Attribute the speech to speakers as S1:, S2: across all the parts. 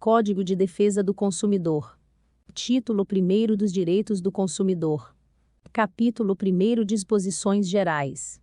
S1: Código de Defesa do Consumidor. Título 1º dos Direitos do Consumidor. Capítulo 1º Disposições Gerais.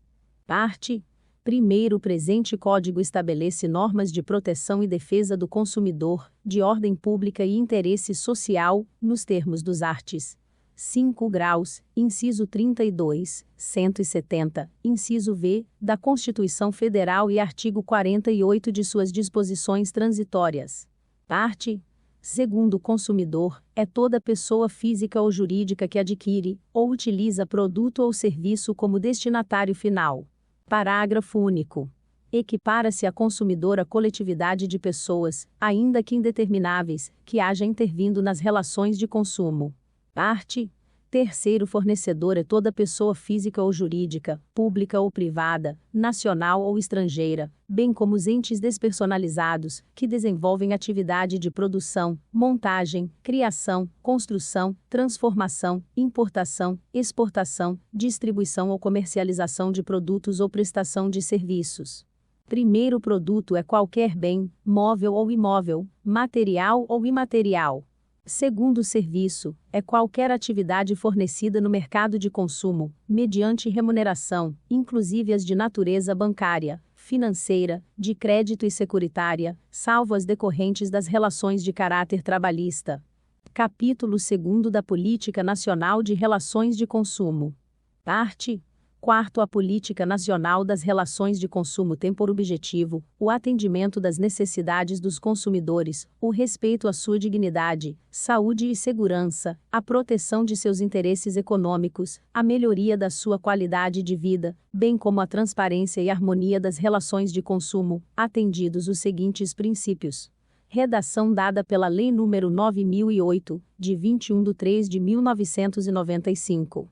S1: Parte 1º. O presente Código estabelece normas de proteção e defesa do consumidor, de ordem pública e interesse social, nos termos dos arts. 5 graus, inciso 32, 170, inciso V, da Constituição Federal e artigo 48 de suas disposições transitórias. Parte 2º. Consumidor é toda pessoa física ou jurídica que adquire, ou utiliza produto ou serviço como destinatário final. Parágrafo único. Equipara-se a consumidor a coletividade de pessoas, ainda que indetermináveis, que haja intervindo nas relações de consumo. Parte 3º. Fornecedor é toda pessoa física ou jurídica, pública ou privada, nacional ou estrangeira, bem como os entes despersonalizados, que desenvolvem atividade de produção, montagem, criação, construção, transformação, importação, exportação, distribuição ou comercialização de produtos ou prestação de serviços. Primeiro produto é qualquer bem, móvel ou imóvel, material ou imaterial. Segundo serviço, é qualquer atividade fornecida no mercado de consumo, mediante remuneração, inclusive as de natureza bancária, financeira, de crédito e securitária, salvo as decorrentes das relações de caráter trabalhista. Capítulo 2º da Política Nacional de Relações de Consumo. Parte 4º. A Política Nacional das Relações de Consumo tem por objetivo o atendimento das necessidades dos consumidores, o respeito à sua dignidade, saúde e segurança, a proteção de seus interesses econômicos, a melhoria da sua qualidade de vida, bem como a transparência e harmonia das relações de consumo, atendidos os seguintes princípios. Redação dada pela Lei nº 9008, de 21/3/1995.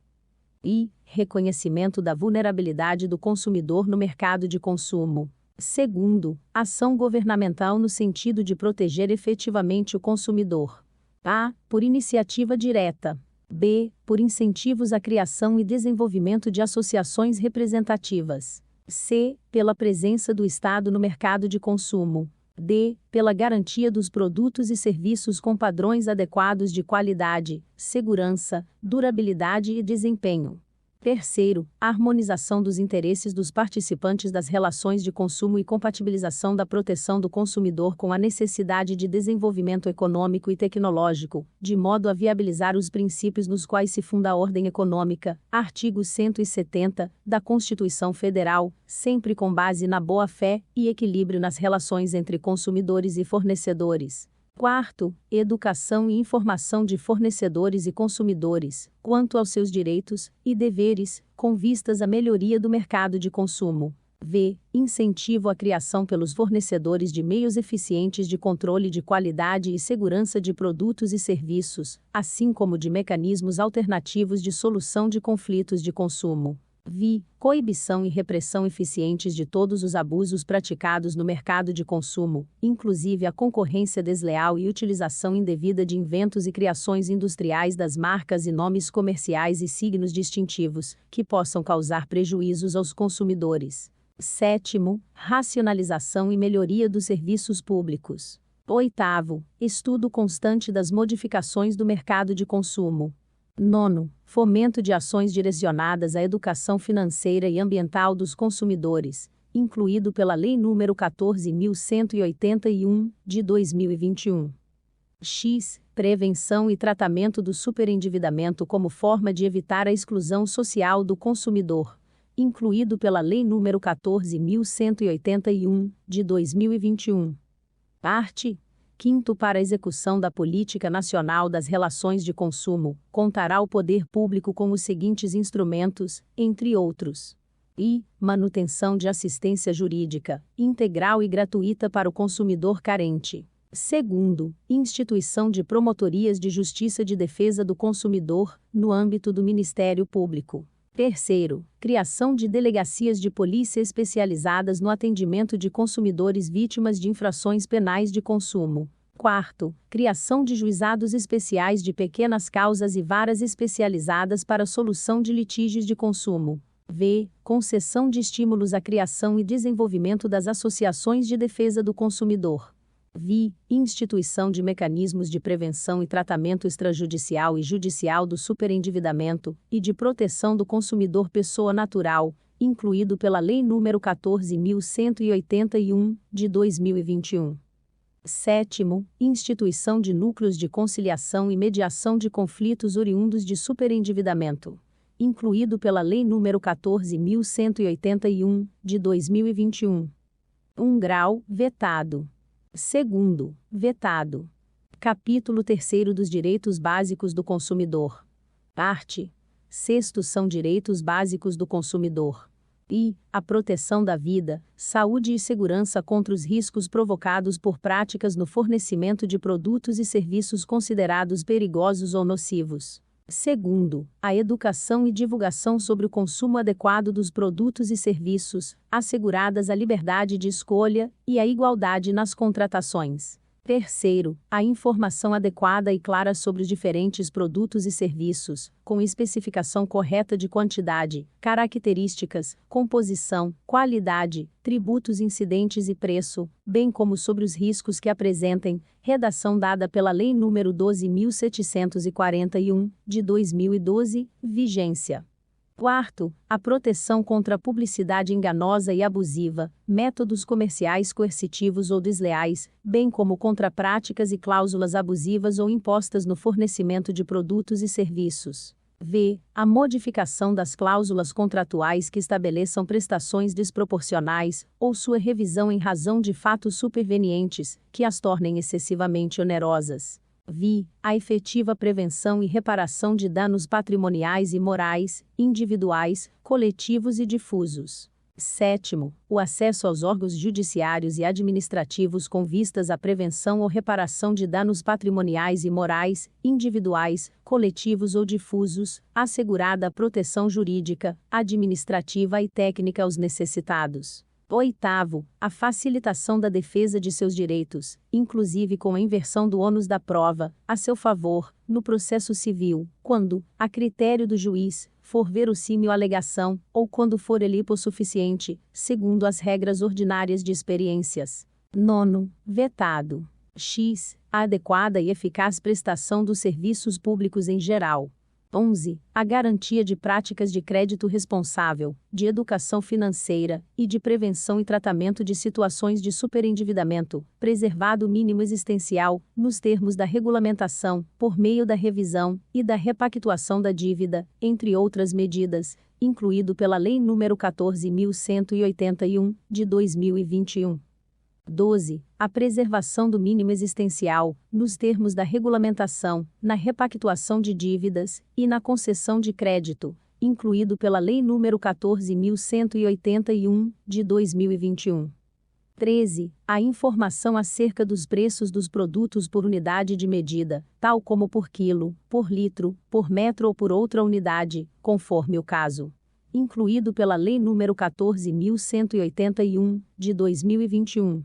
S1: Reconhecimento da vulnerabilidade do consumidor no mercado de consumo. Segundo, ação governamental no sentido de proteger efetivamente o consumidor. A. Por iniciativa direta. B. Por incentivos à criação e desenvolvimento de associações representativas. C. Pela presença do Estado no mercado de consumo. D. Pela garantia dos produtos e serviços com padrões adequados de qualidade, segurança, durabilidade e desempenho. Terceiro, a harmonização dos interesses dos participantes das relações de consumo e compatibilização da proteção do consumidor com a necessidade de desenvolvimento econômico e tecnológico, de modo a viabilizar os princípios nos quais se funda a ordem econômica, artigo 170, da Constituição Federal, sempre com base na boa-fé e equilíbrio nas relações entre consumidores e fornecedores. Quarto, educação e informação de fornecedores e consumidores, quanto aos seus direitos e deveres, com vistas à melhoria do mercado de consumo. V. Incentivo à criação pelos fornecedores de meios eficientes de controle de qualidade e segurança de produtos e serviços, assim como de mecanismos alternativos de solução de conflitos de consumo. Vi. Coibição e repressão eficientes de todos os abusos praticados no mercado de consumo, inclusive a concorrência desleal e utilização indevida de inventos e criações industriais das marcas e nomes comerciais e signos distintivos, que possam causar prejuízos aos consumidores. Sétimo, racionalização e melhoria dos serviços públicos. Oitavo, estudo constante das modificações do mercado de consumo. Nono, fomento de ações direcionadas à educação financeira e ambiental dos consumidores, incluído pela Lei nº 14.181, de 2021. X. Prevenção e tratamento do superendividamento como forma de evitar a exclusão social do consumidor, incluído pela Lei nº 14.181, de 2021. Parte 5º. Para a execução da Política Nacional das Relações de Consumo, contará o poder público com os seguintes instrumentos, entre outros. Manutenção de assistência jurídica, integral e gratuita para o consumidor carente. Segundo, instituição de promotorias de justiça de defesa do consumidor, no âmbito do Ministério Público. Terceiro, criação de delegacias de polícia especializadas no atendimento de consumidores vítimas de infrações penais de consumo. Quarto, criação de juizados especiais de pequenas causas e varas especializadas para a solução de litígios de consumo. V. Concessão de estímulos à criação e desenvolvimento das associações de defesa do consumidor. Vi. Instituição de mecanismos de prevenção e tratamento extrajudicial e judicial do superendividamento e de proteção do consumidor pessoa natural, incluído pela Lei nº 14.181, de 2021. Sétimo, instituição de núcleos de conciliação e mediação de conflitos oriundos de superendividamento, incluído pela Lei nº 14.181, de 2021. 1 grau, vetado. Segundo, vetado. Capítulo 3º dos Direitos Básicos do Consumidor. Parte 6º são direitos básicos do consumidor. I. A proteção da vida, saúde e segurança contra os riscos provocados por práticas no fornecimento de produtos e serviços considerados perigosos ou nocivos. Segundo, a educação e divulgação sobre o consumo adequado dos produtos e serviços, asseguradas a liberdade de escolha e a igualdade nas contratações. Terceiro, a informação adequada e clara sobre os diferentes produtos e serviços, com especificação correta de quantidade, características, composição, qualidade, tributos incidentes e preço, bem como sobre os riscos que apresentem, redação dada pela Lei nº 12.741, de 2012, vigência. Quarto, a proteção contra a publicidade enganosa e abusiva, métodos comerciais coercitivos ou desleais, bem como contra práticas e cláusulas abusivas ou impostas no fornecimento de produtos e serviços. V. A modificação das cláusulas contratuais que estabeleçam prestações desproporcionais, ou sua revisão em razão de fatos supervenientes, que as tornem excessivamente onerosas. Vi. A efetiva prevenção e reparação de danos patrimoniais e morais, individuais, coletivos e difusos. Sétimo, o acesso aos órgãos judiciários e administrativos com vistas à prevenção ou reparação de danos patrimoniais e morais, individuais, coletivos ou difusos, assegurada a proteção jurídica, administrativa e técnica aos necessitados. Oitavo, a facilitação da defesa de seus direitos, inclusive com a inversão do ônus da prova, a seu favor, no processo civil, quando, a critério do juiz, for verossímil a alegação, ou quando for ele hipossuficiente, segundo as regras ordinárias de experiências. Nono, vetado. X. A adequada e eficaz prestação dos serviços públicos em geral. 11. A garantia de práticas de crédito responsável, de educação financeira e de prevenção e tratamento de situações de superendividamento, preservado o mínimo existencial, nos termos da regulamentação, por meio da revisão e da repactuação da dívida, entre outras medidas, incluído pela Lei nº 14.181, de 2021. 12. A preservação do mínimo existencial, nos termos da regulamentação, na repactuação de dívidas e na concessão de crédito, incluído pela Lei nº 14.181, de 2021. 13. A informação acerca dos preços dos produtos por unidade de medida, tal como por quilo, por litro, por metro ou por outra unidade, conforme o caso. Incluído pela Lei nº 14.181, de 2021.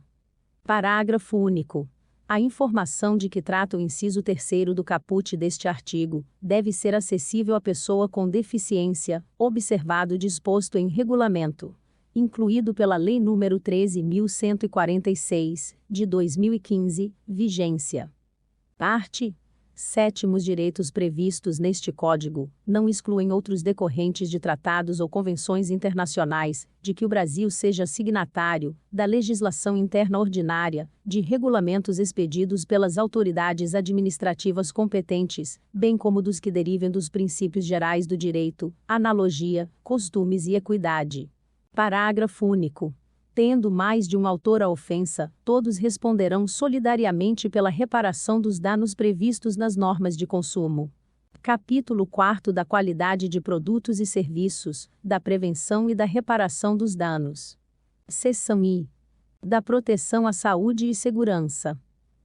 S1: Parágrafo único. A informação de que trata o inciso 3º do caput deste artigo deve ser acessível à pessoa com deficiência, observado o disposto em regulamento, incluído pela Lei nº 13.146, de 2015, vigência. Parte 7. Os direitos previstos neste Código não excluem outros decorrentes de tratados ou convenções internacionais, de que o Brasil seja signatário, da legislação interna ordinária, de regulamentos expedidos pelas autoridades administrativas competentes, bem como dos que derivem dos princípios gerais do direito, analogia, costumes e equidade. Parágrafo único. Tendo mais de um autor a ofensa, todos responderão solidariamente pela reparação dos danos previstos nas normas de consumo. Capítulo 4 da qualidade de produtos e serviços, da prevenção e da reparação dos danos. Seção I. Da proteção à saúde e segurança.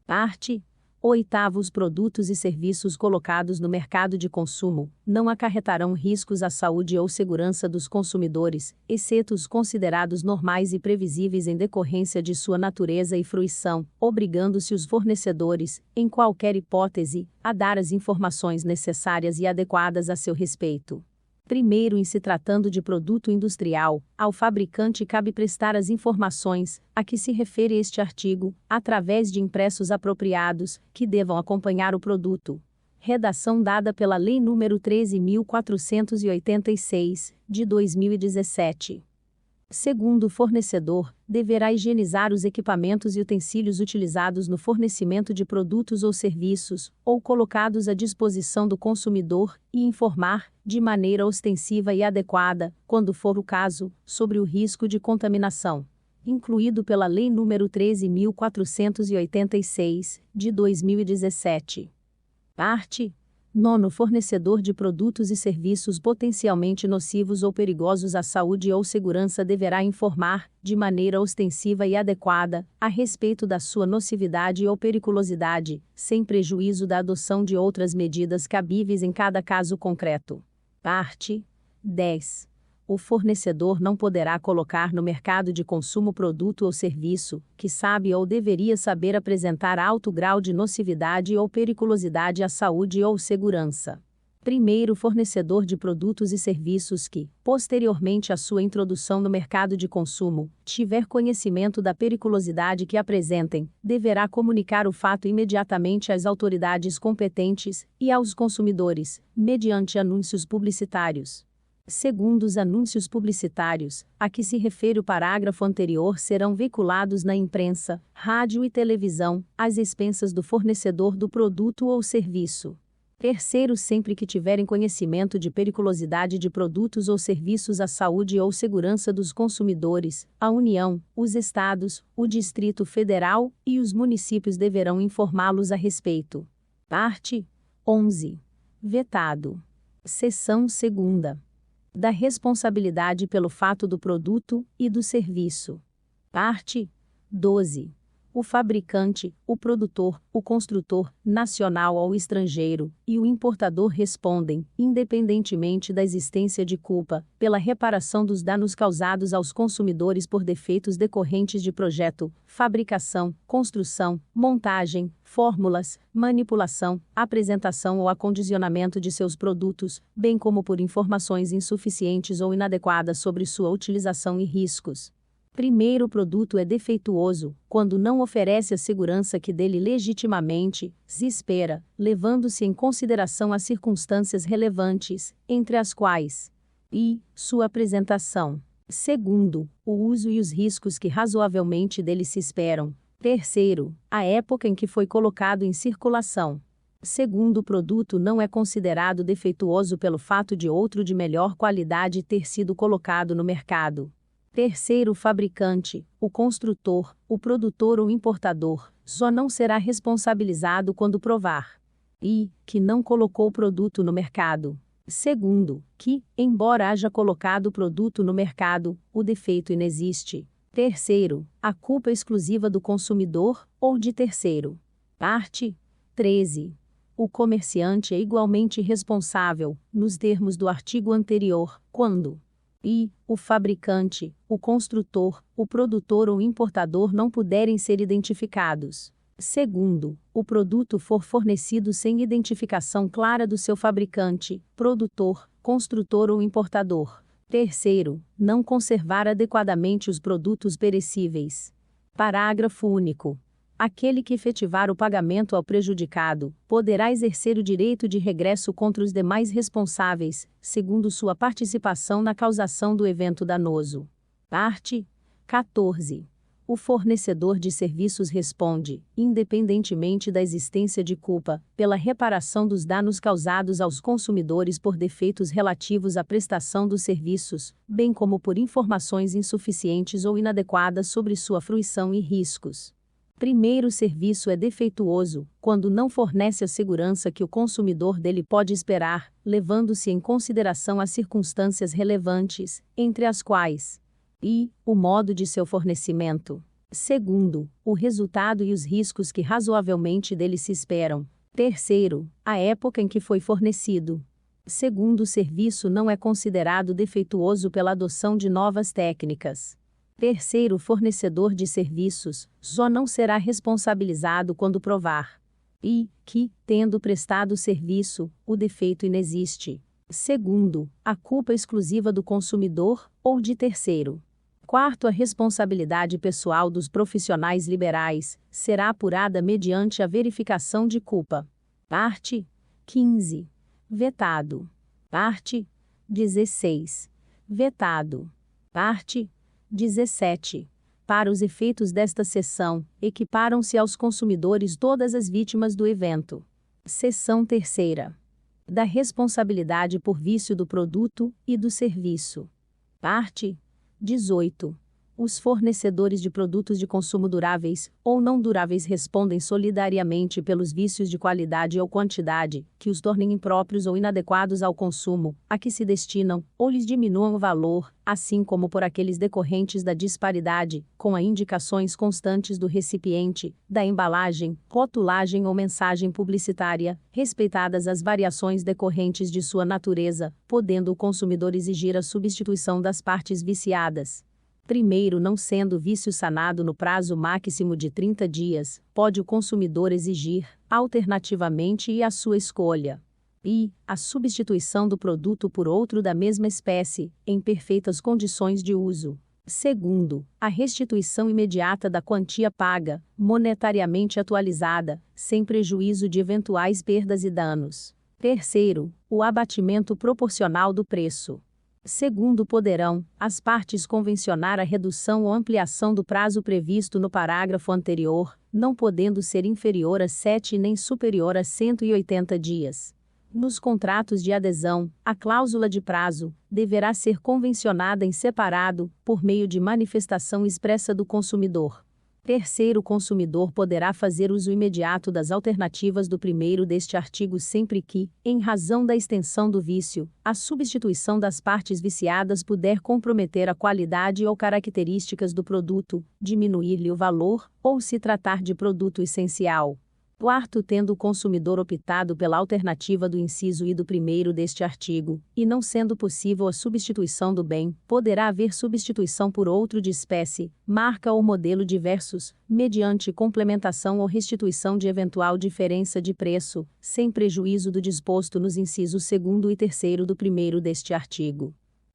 S1: Parte 8. Os produtos e serviços colocados no mercado de consumo não acarretarão riscos à saúde ou segurança dos consumidores, exceto os considerados normais e previsíveis em decorrência de sua natureza e fruição, obrigando-se os fornecedores, em qualquer hipótese, a dar as informações necessárias e adequadas a seu respeito. Primeiro, em se tratando de produto industrial, ao fabricante cabe prestar as informações a que se refere este artigo, através de impressos apropriados, que devam acompanhar o produto. Redação dada pela Lei nº 13.486, de 2017. Segundo, o fornecedor deverá higienizar os equipamentos e utensílios utilizados no fornecimento de produtos ou serviços, ou colocados à disposição do consumidor, e informar, de maneira ostensiva e adequada, quando for o caso, sobre o risco de contaminação, incluído pela Lei nº 13.486, de 2017. Parte 9. Fornecedor de produtos e serviços potencialmente nocivos ou perigosos à saúde ou segurança deverá informar, de maneira ostensiva e adequada, a respeito da sua nocividade ou periculosidade, sem prejuízo da adoção de outras medidas cabíveis em cada caso concreto. Parte 10. O fornecedor não poderá colocar no mercado de consumo produto ou serviço que sabe ou deveria saber apresentar alto grau de nocividade ou periculosidade à saúde ou segurança. Primeiro, fornecedor de produtos e serviços que, posteriormente à sua introdução no mercado de consumo, tiver conhecimento da periculosidade que apresentem, deverá comunicar o fato imediatamente às autoridades competentes e aos consumidores, mediante anúncios publicitários. Segundo, os anúncios publicitários, a que se refere o parágrafo anterior, serão veiculados na imprensa, rádio e televisão, às expensas do fornecedor do produto ou serviço. Terceiro, sempre que tiverem conhecimento de periculosidade de produtos ou serviços à saúde ou segurança dos consumidores, a União, os Estados, o Distrito Federal e os municípios deverão informá-los a respeito. Parte 11. Vetado. Seção 2ª. Da responsabilidade pelo fato do produto e do serviço. Parte 12. O fabricante, o produtor, o construtor, nacional ou estrangeiro, e o importador respondem, independentemente da existência de culpa, pela reparação dos danos causados aos consumidores por defeitos decorrentes de projeto, fabricação, construção, montagem, fórmulas, manipulação, apresentação ou acondicionamento de seus produtos, bem como por informações insuficientes ou inadequadas sobre sua utilização e riscos. Primeiro, o produto é defeituoso quando não oferece a segurança que dele legitimamente se espera, levando-se em consideração as circunstâncias relevantes, entre as quais sua apresentação. Segundo, o uso e os riscos que razoavelmente dele se esperam. Terceiro, a época em que foi colocado em circulação. Segundo, o produto não é considerado defeituoso pelo fato de outro de melhor qualidade ter sido colocado no mercado. Terceiro, o fabricante, o construtor, o produtor ou importador, só não será responsabilizado quando provar que não colocou o produto no mercado. Segundo, que, embora haja colocado o produto no mercado, o defeito inexiste. Terceiro, a culpa é exclusiva do consumidor ou de terceiro. Parte 13. O comerciante é igualmente responsável, nos termos do artigo anterior, quando o fabricante, o construtor, o produtor ou importador não puderem ser identificados. Segundo, o produto for fornecido sem identificação clara do seu fabricante, produtor, construtor ou importador. Terceiro, não conservar adequadamente os produtos perecíveis. Parágrafo único. Aquele que efetivar o pagamento ao prejudicado, poderá exercer o direito de regresso contra os demais responsáveis, segundo sua participação na causação do evento danoso. Parte 14. O fornecedor de serviços responde, independentemente da existência de culpa, pela reparação dos danos causados aos consumidores por defeitos relativos à prestação dos serviços, bem como por informações insuficientes ou inadequadas sobre sua fruição e riscos. Primeiro, o serviço é defeituoso quando não fornece a segurança que o consumidor dele pode esperar, levando-se em consideração as circunstâncias relevantes, entre as quais o modo de seu fornecimento. Segundo, o resultado e os riscos que razoavelmente dele se esperam. Terceiro, a época em que foi fornecido. Segundo, o serviço não é considerado defeituoso pela adoção de novas técnicas. Terceiro, fornecedor de serviços só não será responsabilizado quando provar que, tendo prestado o serviço, o defeito inexiste. Segundo, a culpa exclusiva do consumidor ou de terceiro. Quarto, a responsabilidade pessoal dos profissionais liberais será apurada mediante a verificação de culpa. Parte 15. Vetado. Parte 16. Vetado. Parte 17. Para os efeitos desta seção, equiparam-se aos consumidores todas as vítimas do evento. Seção 3ª. Da responsabilidade por vício do produto e do serviço. Parte 18. Os fornecedores de produtos de consumo duráveis ou não duráveis respondem solidariamente pelos vícios de qualidade ou quantidade, que os tornem impróprios ou inadequados ao consumo, a que se destinam, ou lhes diminuam o valor, assim como por aqueles decorrentes da disparidade, com as indicações constantes do recipiente, da embalagem, rotulagem ou mensagem publicitária, respeitadas as variações decorrentes de sua natureza, podendo o consumidor exigir a substituição das partes viciadas. Primeiro, não sendo o vício sanado no prazo máximo de 30 dias, pode o consumidor exigir, alternativamente e à sua escolha, a substituição do produto por outro da mesma espécie, em perfeitas condições de uso. Segundo, a restituição imediata da quantia paga, monetariamente atualizada, sem prejuízo de eventuais perdas e danos. Terceiro, o abatimento proporcional do preço. Segundo, poderão as partes convencionar a redução ou ampliação do prazo previsto no parágrafo anterior, não podendo ser inferior a 7 nem superior a 180 dias. Nos contratos de adesão, a cláusula de prazo deverá ser convencionada em separado, por meio de manifestação expressa do consumidor. Terceiro, o consumidor poderá fazer uso imediato das alternativas do primeiro deste artigo sempre que, em razão da extensão do vício, a substituição das partes viciadas puder comprometer a qualidade ou características do produto, diminuir-lhe o valor, ou se tratar de produto essencial. Quarto, tendo o consumidor optado pela alternativa do inciso I do primeiro deste artigo, e não sendo possível a substituição do bem, poderá haver substituição por outro de espécie, marca ou modelo diversos, mediante complementação ou restituição de eventual diferença de preço, sem prejuízo do disposto nos incisos 2º e 3º do primeiro deste artigo.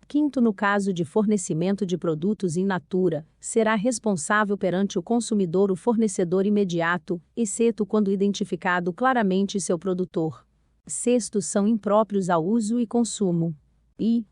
S1: Quinto, no caso de fornecimento de produtos in natura, será responsável perante o consumidor o fornecedor imediato, exceto quando identificado claramente seu produtor. Sexto, são impróprios ao uso e consumo.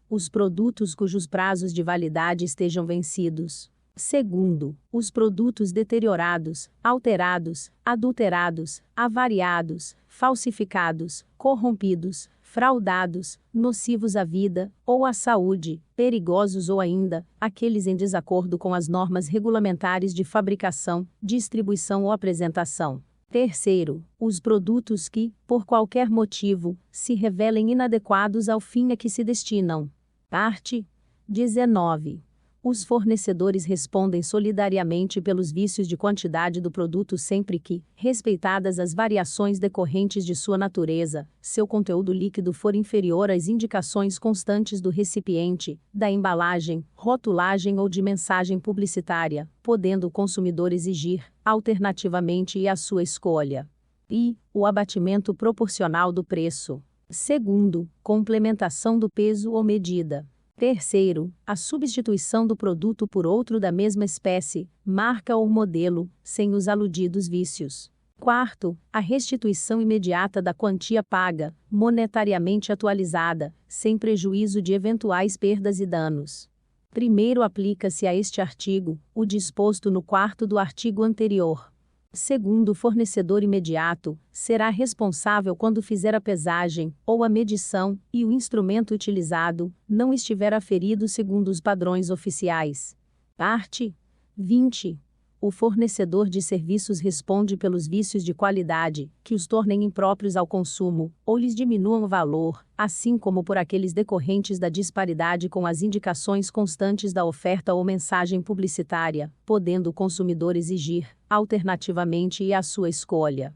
S1: Os produtos cujos prazos de validade estejam vencidos. Segundo, os produtos deteriorados, alterados, adulterados, avariados, falsificados, corrompidos, fraudados, nocivos à vida ou à saúde, perigosos ou ainda, aqueles em desacordo com as normas regulamentares de fabricação, distribuição ou apresentação. Terceiro, os produtos que, por qualquer motivo, se revelem inadequados ao fim a que se destinam. Parte 19. Os fornecedores respondem solidariamente pelos vícios de quantidade do produto sempre que, respeitadas as variações decorrentes de sua natureza, seu conteúdo líquido for inferior às indicações constantes do recipiente, da embalagem, rotulagem ou de mensagem publicitária, podendo o consumidor exigir, alternativamente e à sua escolha, o abatimento proporcional do preço. Segundo, complementação do peso ou medida. Terceiro, a substituição do produto por outro da mesma espécie, marca ou modelo, sem os aludidos vícios. Quarto, a restituição imediata da quantia paga, monetariamente atualizada, sem prejuízo de eventuais perdas e danos. Primeiro, aplica-se a este artigo o disposto no 4º do artigo anterior. Segundo, o fornecedor imediato será responsável quando fizer a pesagem ou a medição e o instrumento utilizado não estiver aferido segundo os padrões oficiais. Parte 20. O fornecedor de serviços responde pelos vícios de qualidade que os tornem impróprios ao consumo ou lhes diminuam o valor, assim como por aqueles decorrentes da disparidade com as indicações constantes da oferta ou mensagem publicitária, podendo o consumidor exigir, alternativamente e à sua escolha,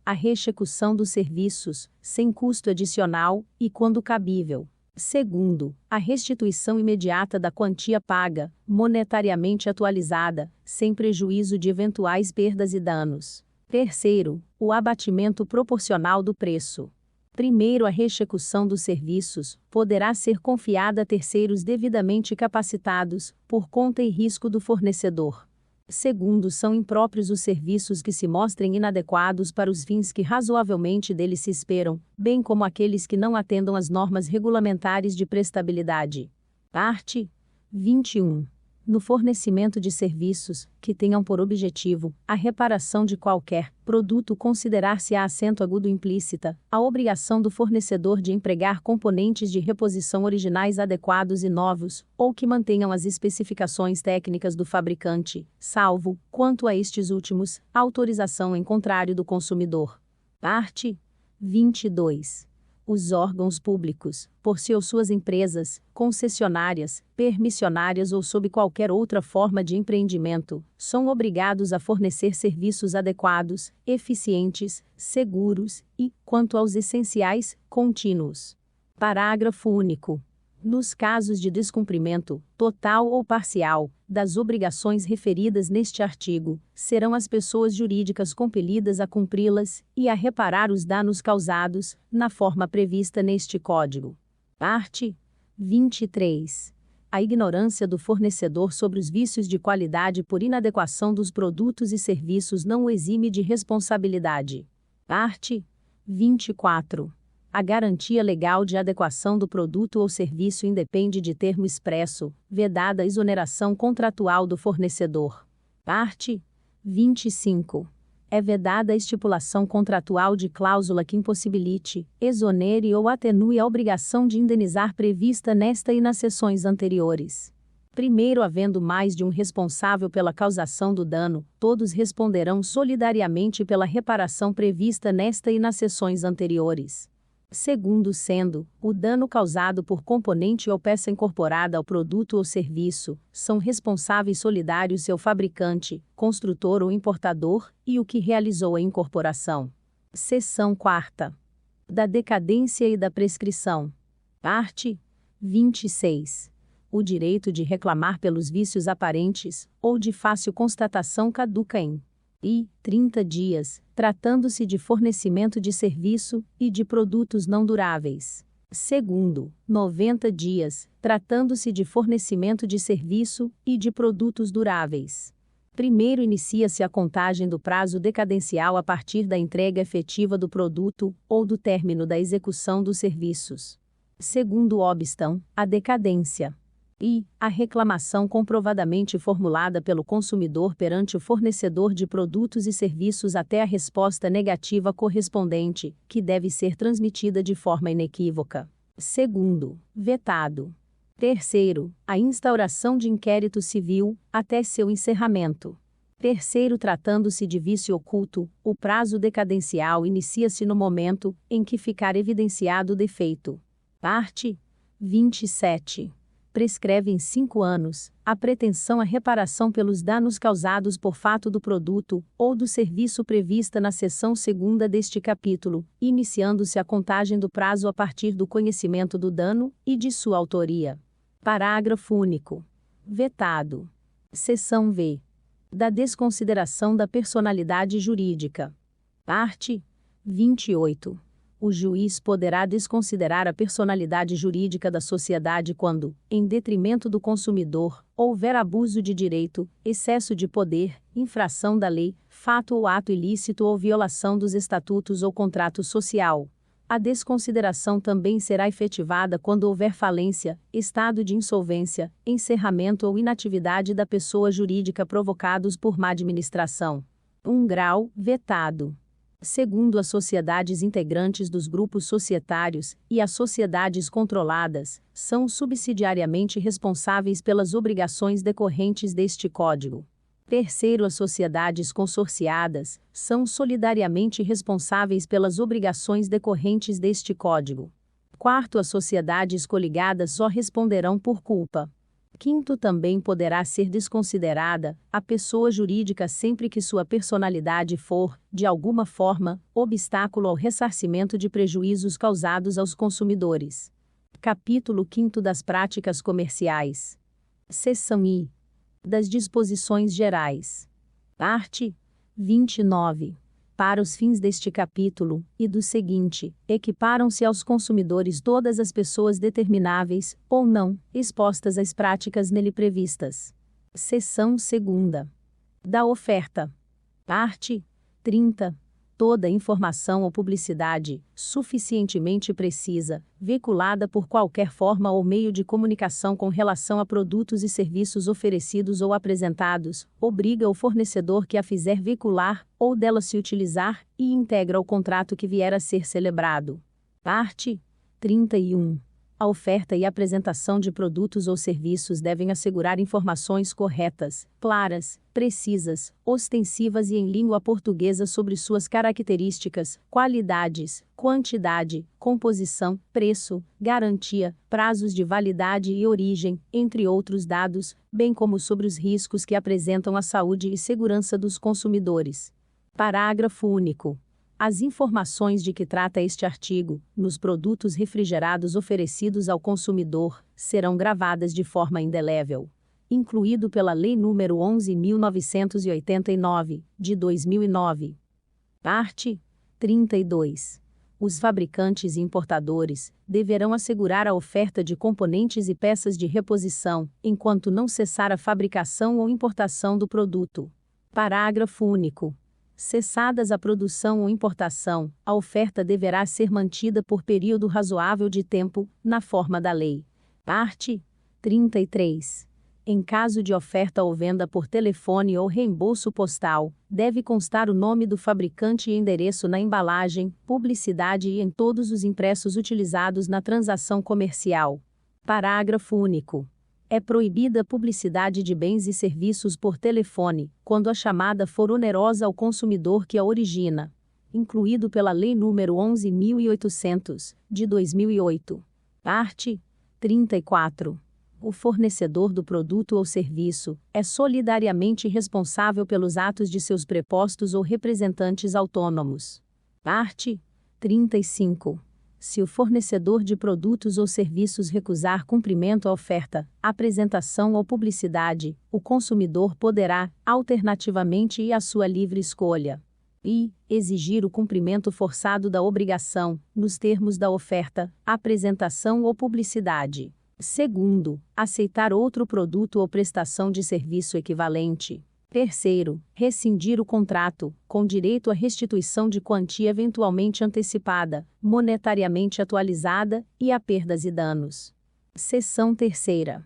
S1: a reexecução dos serviços, sem custo adicional, e quando cabível. Segundo, a restituição imediata da quantia paga, monetariamente atualizada, sem prejuízo de eventuais perdas e danos. Terceiro, o abatimento proporcional do preço. Primeiro, a reexecução dos serviços poderá ser confiada a terceiros devidamente capacitados, por conta e risco do fornecedor. Segundo, são impróprios os serviços que se mostrem inadequados para os fins que razoavelmente deles se esperam, bem como aqueles que não atendam às normas regulamentares de prestabilidade. Parte 21. No fornecimento de serviços que tenham por objetivo a reparação de qualquer produto, considerar-se-á acento agudo implícita a obrigação do fornecedor de empregar componentes de reposição originais adequados e novos, ou que mantenham as especificações técnicas do fabricante, salvo, quanto a estes últimos, a autorização em contrário do consumidor. Parte 22. Os órgãos públicos, por si ou suas empresas, concessionárias, permissionárias ou sob qualquer outra forma de empreendimento, são obrigados a fornecer serviços adequados, eficientes, seguros e, quanto aos essenciais, contínuos. Parágrafo único. Nos casos de descumprimento, total ou parcial, das obrigações referidas neste artigo, serão as pessoas jurídicas compelidas a cumpri-las e a reparar os danos causados, na forma prevista neste Código. Parte 23. A ignorância do fornecedor sobre os vícios de qualidade por inadequação dos produtos e serviços não o exime de responsabilidade. Parte 24. A garantia legal de adequação do produto ou serviço independe de termo expresso, vedada a exoneração contratual do fornecedor. Parte 25. É vedada a estipulação contratual de cláusula que impossibilite, exonere ou atenue a obrigação de indenizar prevista nesta e nas seções anteriores. Primeiro, havendo mais de um responsável pela causação do dano, todos responderão solidariamente pela reparação prevista nesta e nas seções anteriores. Segundo, sendo o dano causado por componente ou peça incorporada ao produto ou serviço, são responsáveis solidários seu fabricante, construtor ou importador, e o que realizou a incorporação. Seção 4ª. Da decadência e da prescrição. Parte 26. O direito de reclamar pelos vícios aparentes, ou de fácil constatação caduca em 30 dias, tratando-se de fornecimento de serviço e de produtos não duráveis. Segundo, 90 dias, tratando-se de fornecimento de serviço e de produtos duráveis. Primeiro, inicia-se a contagem do prazo decadencial a partir da entrega efetiva do produto ou do término da execução dos serviços. Segundo, obstam a decadência e a reclamação comprovadamente formulada pelo consumidor perante o fornecedor de produtos e serviços até a resposta negativa correspondente, que deve ser transmitida de forma inequívoca. Segundo, vetado. Terceiro, a instauração de inquérito civil, até seu encerramento. Terceiro, tratando-se de vício oculto, o prazo decadencial inicia-se no momento em que ficar evidenciado o defeito. Parte 27. Prescreve em 5 anos a pretensão à reparação pelos danos causados por fato do produto ou do serviço prevista na seção 2ª deste capítulo, iniciando-se a contagem do prazo a partir do conhecimento do dano e de sua autoria. Parágrafo único. Vetado. Seção V. Da desconsideração da personalidade jurídica. Parte 28. O juiz poderá desconsiderar a personalidade jurídica da sociedade quando, em detrimento do consumidor, houver abuso de direito, excesso de poder, infração da lei, fato ou ato ilícito ou violação dos estatutos ou contrato social. A desconsideração também será efetivada quando houver falência, estado de insolvência, encerramento ou inatividade da pessoa jurídica provocados por má administração. 1 grau, vetado. Segundo, as sociedades integrantes dos grupos societários e as sociedades controladas são subsidiariamente responsáveis pelas obrigações decorrentes deste Código. Terceiro, as sociedades consorciadas são solidariamente responsáveis pelas obrigações decorrentes deste Código. Quarto, as sociedades coligadas só responderão por culpa. Quinto, também poderá ser desconsiderada a pessoa jurídica sempre que sua personalidade for, de alguma forma, obstáculo ao ressarcimento de prejuízos causados aos consumidores. Capítulo 5 das práticas comerciais. Seção I. Das disposições gerais. Parte 29. Para os fins deste capítulo, e do seguinte, equiparam-se aos consumidores todas as pessoas determináveis, ou não, expostas às práticas nele previstas. Seção 2ª. Da oferta. Parte 30. Toda informação ou publicidade, suficientemente precisa, veiculada por qualquer forma ou meio de comunicação com relação a produtos e serviços oferecidos ou apresentados, obriga o fornecedor que a fizer veicular, ou dela se utilizar, e integra o contrato que vier a ser celebrado. Parte 31. A oferta e apresentação de produtos ou serviços devem assegurar informações corretas, claras, precisas, ostensivas e em língua portuguesa sobre suas características, qualidades, quantidade, composição, preço, garantia, prazos de validade e origem, entre outros dados, bem como sobre os riscos que apresentam à saúde e segurança dos consumidores. Parágrafo único. As informações de que trata este artigo, nos produtos refrigerados oferecidos ao consumidor, serão gravadas de forma indelével. Incluído pela Lei nº 11.989, de 2009. Parte 32. Os fabricantes e importadores deverão assegurar a oferta de componentes e peças de reposição, enquanto não cessar a fabricação ou importação do produto. Parágrafo único. Cessadas a produção ou importação, a oferta deverá ser mantida por período razoável de tempo, na forma da lei. Parte 33. Em caso de oferta ou venda por telefone ou reembolso postal, deve constar o nome do fabricante e endereço na embalagem, publicidade e em todos os impressos utilizados na transação comercial. Parágrafo único. É proibida a publicidade de bens e serviços por telefone, quando a chamada for onerosa ao consumidor que a origina. Incluído pela Lei nº 11.800, de 2008. Parte 34. O fornecedor do produto ou serviço é solidariamente responsável pelos atos de seus prepostos ou representantes autônomos. Parte 35. Se o fornecedor de produtos ou serviços recusar cumprimento à oferta, apresentação ou publicidade, o consumidor poderá, alternativamente e à sua livre escolha, exigir o cumprimento forçado da obrigação, nos termos da oferta, apresentação ou publicidade. Segundo, aceitar outro produto ou prestação de serviço equivalente. Terceiro, rescindir o contrato, com direito à restituição de quantia eventualmente antecipada, monetariamente atualizada, e a perdas e danos. Seção 3ª.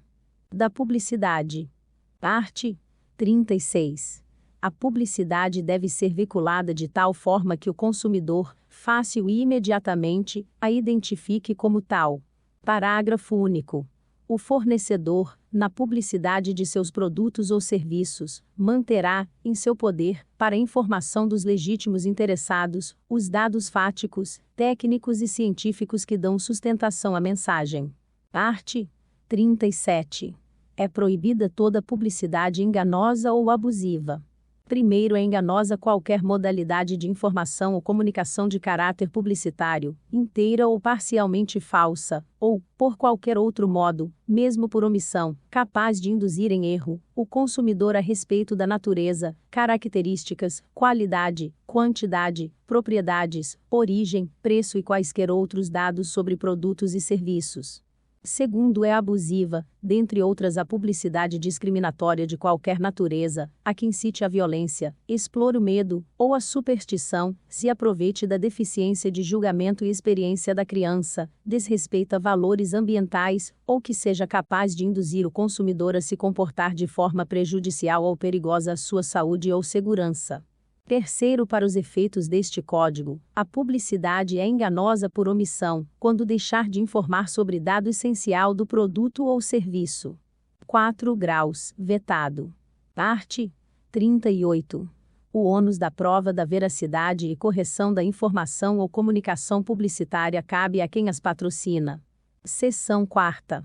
S1: Da publicidade. Parte 36. A publicidade deve ser veiculada de tal forma que o consumidor, fácil e imediatamente, a identifique como tal. Parágrafo único. O fornecedor, na publicidade de seus produtos ou serviços, manterá, em seu poder, para informação dos legítimos interessados, os dados fáticos, técnicos e científicos que dão sustentação à mensagem. Parte 37. É proibida toda publicidade enganosa ou abusiva. Primeiro, é enganosa qualquer modalidade de informação ou comunicação de caráter publicitário, inteira ou parcialmente falsa, ou, por qualquer outro modo, mesmo por omissão, capaz de induzir em erro o consumidor a respeito da natureza, características, qualidade, quantidade, propriedades, origem, preço e quaisquer outros dados sobre produtos e serviços. Segundo, é abusiva, dentre outras a publicidade discriminatória de qualquer natureza, a que incite a violência, explore o medo, ou a superstição, se aproveite da deficiência de julgamento e experiência da criança, desrespeita valores ambientais, ou que seja capaz de induzir o consumidor a se comportar de forma prejudicial ou perigosa à sua saúde ou segurança. Terceiro, para os efeitos deste Código, a publicidade é enganosa por omissão, quando deixar de informar sobre dado essencial do produto ou serviço. 4 graus, vetado. Parte 38. O ônus da prova da veracidade e correção da informação ou comunicação publicitária cabe a quem as patrocina. Seção 4ª.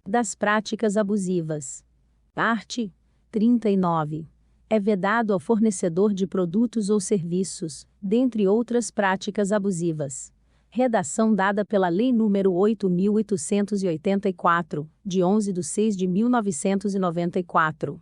S1: Das práticas abusivas. Parte 39. É vedado ao fornecedor de produtos ou serviços, dentre outras práticas abusivas. Redação dada pela Lei nº 8.884, de 11/6/1994.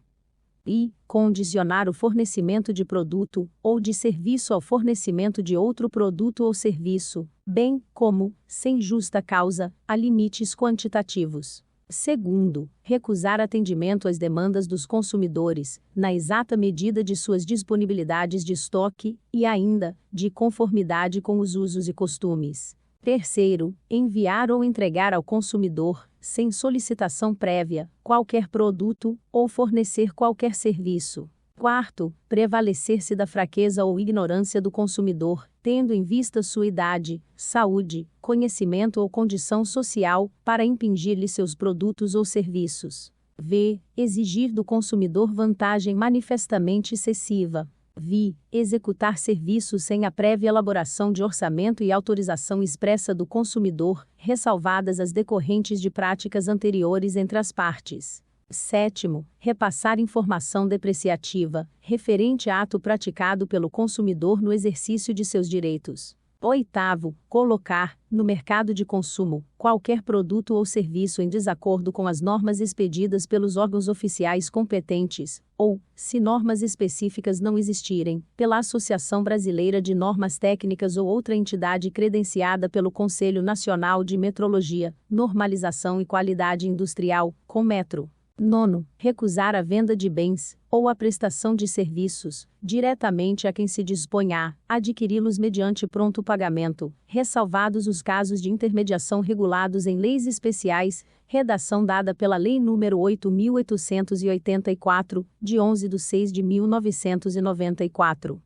S1: e condicionar o fornecimento de produto ou de serviço ao fornecimento de outro produto ou serviço, bem como, sem justa causa, a limites quantitativos. Segundo, recusar atendimento às demandas dos consumidores, na exata medida de suas disponibilidades de estoque, e ainda, de conformidade com os usos e costumes. Terceiro, enviar ou entregar ao consumidor, sem solicitação prévia, qualquer produto, ou fornecer qualquer serviço. Quarto, prevalecer-se da fraqueza ou ignorância do consumidor, tendo em vista sua idade, saúde, conhecimento ou condição social, para impingir-lhe seus produtos ou serviços. V. Exigir do consumidor vantagem manifestamente excessiva. Vi. Executar serviços sem a prévia elaboração de orçamento e autorização expressa do consumidor, ressalvadas as decorrentes de práticas anteriores entre as partes. Sétimo, repassar informação depreciativa, referente a ato praticado pelo consumidor no exercício de seus direitos. Oitavo, colocar, no mercado de consumo, qualquer produto ou serviço em desacordo com as normas expedidas pelos órgãos oficiais competentes, ou, se normas específicas não existirem, pela Associação Brasileira de Normas Técnicas ou outra entidade credenciada pelo Conselho Nacional de Metrologia, Normalização e Qualidade Industrial, Conmetro. Nono, recusar a venda de bens, ou a prestação de serviços, diretamente a quem se dispõe a adquiri-los mediante pronto pagamento, ressalvados os casos de intermediação regulados em leis especiais, redação dada pela Lei nº 8.884, de 11/6/1994.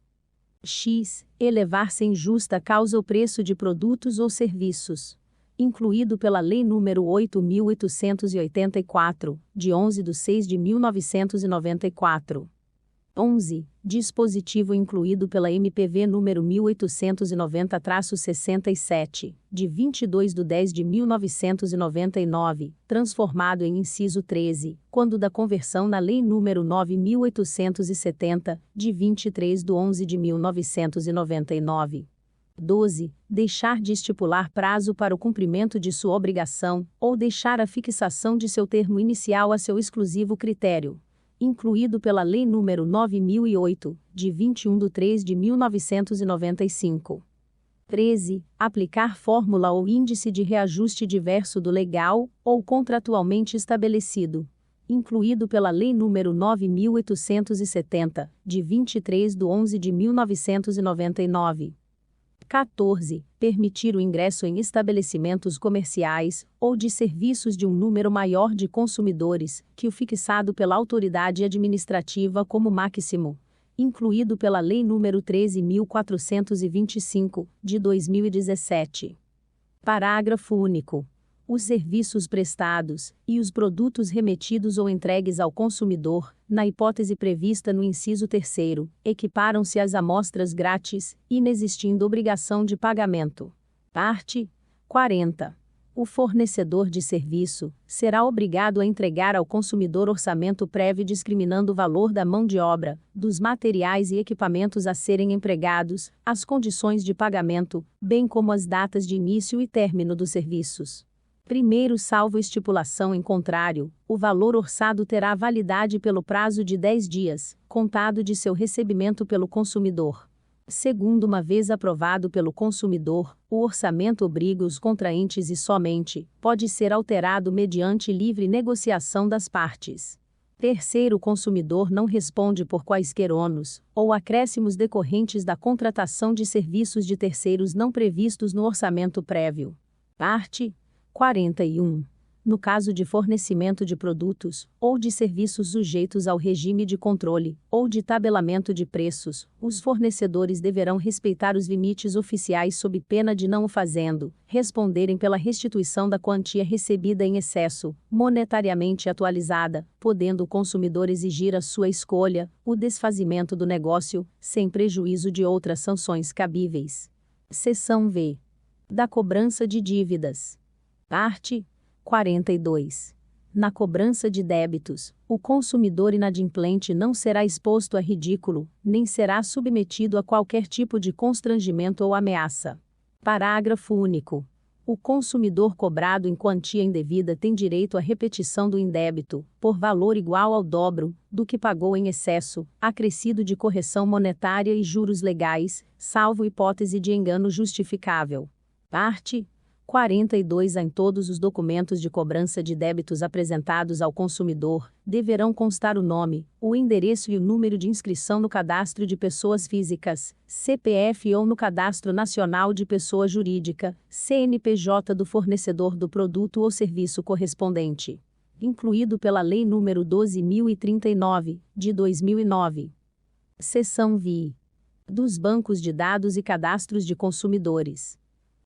S1: X. Elevar sem justa causa o preço de produtos ou serviços. Incluído pela Lei nº 8.884, de 11/6/1994. 11. Dispositivo incluído pela MPV número 1890-67, de 22/10/1999, transformado em inciso 13, quando da conversão na Lei nº 9.870, de 23/11/1999. 12. Deixar de estipular prazo para o cumprimento de sua obrigação, ou deixar a fixação de seu termo inicial a seu exclusivo critério. Incluído pela Lei nº 9.008, de 21/3/1995. 13. Aplicar fórmula ou índice de reajuste diverso do legal, ou contratualmente estabelecido. Incluído pela Lei nº 9.870, de 23/11/1999. 14. Permitir o ingresso em estabelecimentos comerciais, ou de serviços de um número maior de consumidores, que o fixado pela autoridade administrativa como máximo. Incluído pela Lei nº 13.425, de 2017. Parágrafo único. Os serviços prestados, e os produtos remetidos ou entregues ao consumidor, na hipótese prevista no inciso 3º, equiparam-se às amostras grátis, inexistindo obrigação de pagamento. Parte 40. O fornecedor de serviço será obrigado a entregar ao consumidor orçamento prévio discriminando o valor da mão de obra, dos materiais e equipamentos a serem empregados, as condições de pagamento, bem como as datas de início e término dos serviços. Primeiro, salvo estipulação em contrário, o valor orçado terá validade pelo prazo de 10 dias, contado de seu recebimento pelo consumidor. Segundo, uma vez aprovado pelo consumidor, o orçamento obriga os contraentes e somente pode ser alterado mediante livre negociação das partes. Terceiro, o consumidor não responde por quaisquer ônus ou acréscimos decorrentes da contratação de serviços de terceiros não previstos no orçamento prévio. Parte 41. No caso de fornecimento de produtos, ou de serviços sujeitos ao regime de controle, ou de tabelamento de preços, os fornecedores deverão respeitar os limites oficiais sob pena de não o fazendo, responderem pela restituição da quantia recebida em excesso, monetariamente atualizada, podendo o consumidor exigir à sua escolha, o desfazimento do negócio, sem prejuízo de outras sanções cabíveis. Seção V. Da cobrança de dívidas. Parte 42. Na cobrança de débitos, o consumidor inadimplente não será exposto a ridículo, nem será submetido a qualquer tipo de constrangimento ou ameaça. Parágrafo único. O consumidor cobrado em quantia indevida tem direito à repetição do indébito, por valor igual ao dobro do que pagou em excesso, acrescido de correção monetária e juros legais, salvo hipótese de engano justificável. Parte 42. Em todos os documentos de cobrança de débitos apresentados ao consumidor, deverão constar o nome, o endereço e o número de inscrição no Cadastro de Pessoas Físicas, CPF ou no Cadastro Nacional de Pessoa Jurídica, CNPJ do fornecedor do produto ou serviço correspondente. Incluído pela Lei nº 12.039, de 2009. Seção VI. Dos bancos de dados e cadastros de consumidores.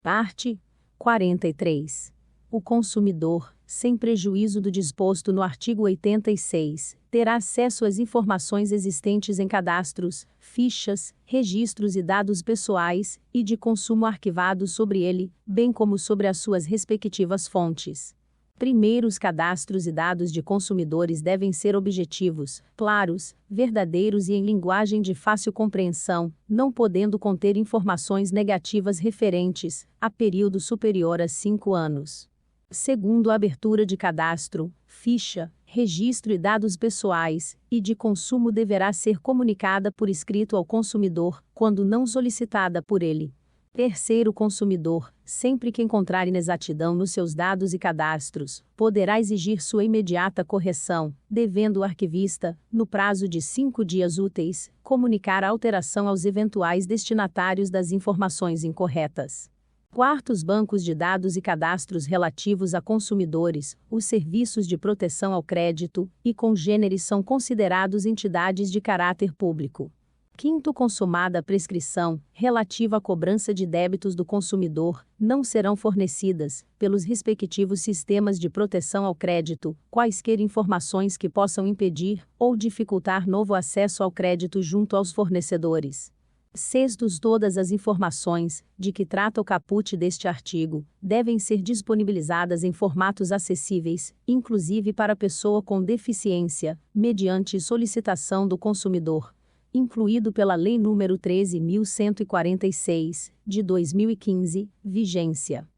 S1: Parte 43. O consumidor, sem prejuízo do disposto no artigo 86, terá acesso às informações existentes em cadastros, fichas, registros e dados pessoais e de consumo arquivados sobre ele, bem como sobre as suas respectivas fontes. Primeiro, os cadastros e dados de consumidores devem ser objetivos, claros, verdadeiros e em linguagem de fácil compreensão, não podendo conter informações negativas referentes a período superior a 5 anos. Segundo, a abertura de cadastro, ficha, registro e dados pessoais e de consumo deverá ser comunicada por escrito ao consumidor, quando não solicitada por ele. Terceiro, o consumidor, sempre que encontrar inexatidão nos seus dados e cadastros, poderá exigir sua imediata correção, devendo o arquivista, no prazo de 5 dias úteis, comunicar a alteração aos eventuais destinatários das informações incorretas. Quarto, os bancos de dados e cadastros relativos a consumidores, os serviços de proteção ao crédito e congêneres são considerados entidades de caráter público. Quinto, consumada a prescrição, relativa à cobrança de débitos do consumidor, não serão fornecidas, pelos respectivos sistemas de proteção ao crédito, quaisquer informações que possam impedir ou dificultar novo acesso ao crédito junto aos fornecedores. Sextos, todas as informações, de que trata o caput deste artigo, devem ser disponibilizadas em formatos acessíveis, inclusive para pessoa com deficiência, mediante solicitação do consumidor. Incluído pela Lei nº 13.146, de 2015, vigência.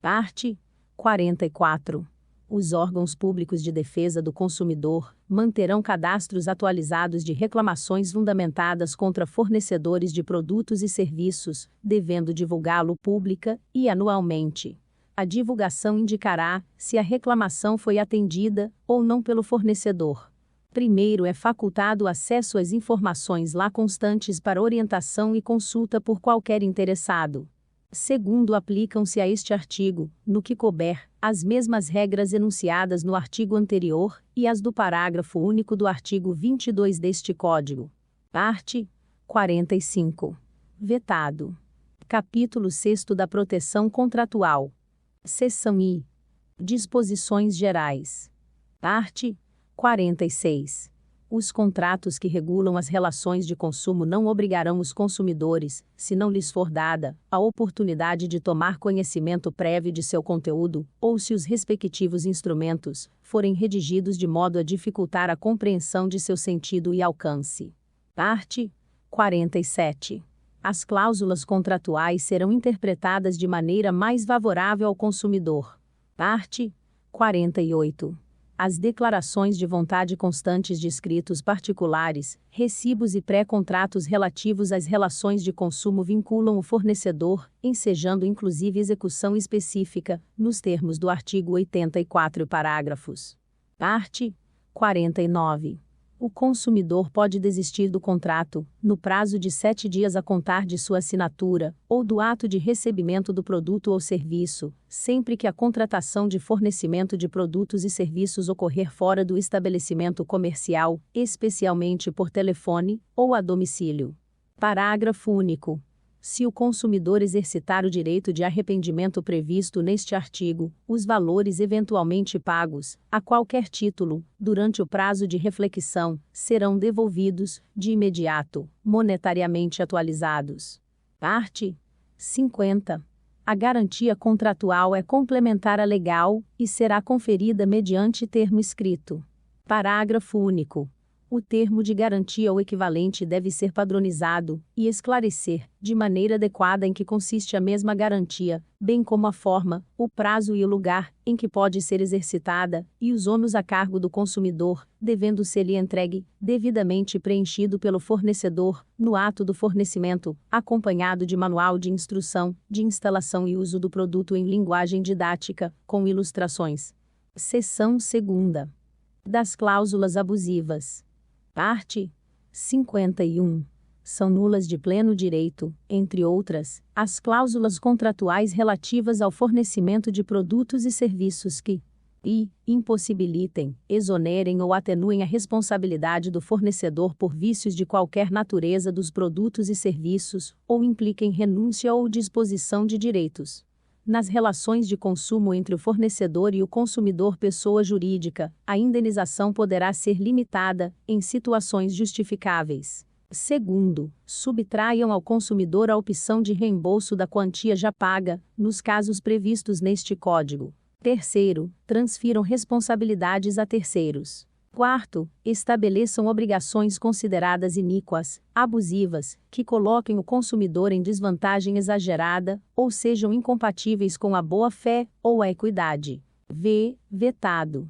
S1: Parte 44. Os órgãos públicos de defesa do consumidor manterão cadastros atualizados de reclamações fundamentadas contra fornecedores de produtos e serviços, devendo divulgá-lo pública e anualmente. A divulgação indicará se a reclamação foi atendida ou não pelo fornecedor. Primeiro, é facultado acesso às informações lá constantes para orientação e consulta por qualquer interessado. Segundo, aplicam-se a este artigo, no que couber, as mesmas regras enunciadas no artigo anterior e as do parágrafo único do artigo 22 deste Código. Parte 45. Vetado. Capítulo 6 da Proteção Contratual. Seção I. Disposições Gerais. Parte 46. Os contratos que regulam as relações de consumo não obrigarão os consumidores, se não lhes for dada a oportunidade de tomar conhecimento prévio de seu conteúdo, ou se os respectivos instrumentos forem redigidos de modo a dificultar a compreensão de seu sentido e alcance. Parte 47. As cláusulas contratuais serão interpretadas de maneira mais favorável ao consumidor. Parte 48. As declarações de vontade constantes de escritos particulares, recibos e pré-contratos relativos às relações de consumo vinculam o fornecedor, ensejando inclusive execução específica, nos termos do artigo 84 parágrafos. Parte 49. O consumidor pode desistir do contrato, no prazo de 7 dias a contar de sua assinatura, ou do ato de recebimento do produto ou serviço, sempre que a contratação de fornecimento de produtos e serviços ocorrer fora do estabelecimento comercial, especialmente por telefone, ou a domicílio. Parágrafo único. Se o consumidor exercitar o direito de arrependimento previsto neste artigo, os valores eventualmente pagos, a qualquer título, durante o prazo de reflexão, serão devolvidos, de imediato, monetariamente atualizados. Parte 50. A garantia contratual é complementar à legal, e será conferida mediante termo escrito. Parágrafo único. o termo de garantia ou equivalente deve ser padronizado e esclarecer, de maneira adequada, em que consiste a mesma garantia, bem como a forma, o prazo e o lugar em que pode ser exercitada, e os ônus a cargo do consumidor, devendo ser-lhe entregue, devidamente preenchido pelo fornecedor, no ato do fornecimento, acompanhado de manual de instrução, de instalação e uso do produto em linguagem didática, com ilustrações. Seção 2ª. Das cláusulas abusivas. Parte 51. São nulas de pleno direito, entre outras, as cláusulas contratuais relativas ao fornecimento de produtos e serviços que impossibilitem, exonerem ou atenuem a responsabilidade do fornecedor por vícios de qualquer natureza dos produtos e serviços, ou impliquem renúncia ou disposição de direitos. Nas relações de consumo entre o fornecedor e o consumidor pessoa jurídica, a indenização poderá ser limitada, em situações justificáveis. Segundo, subtraiam ao consumidor a opção de reembolso da quantia já paga, nos casos previstos neste Código. Terceiro, transfiram responsabilidades a terceiros. Quarto, estabeleçam obrigações consideradas iníquas, abusivas, que coloquem o consumidor em desvantagem exagerada, ou sejam incompatíveis com a boa-fé ou a equidade. Vetado.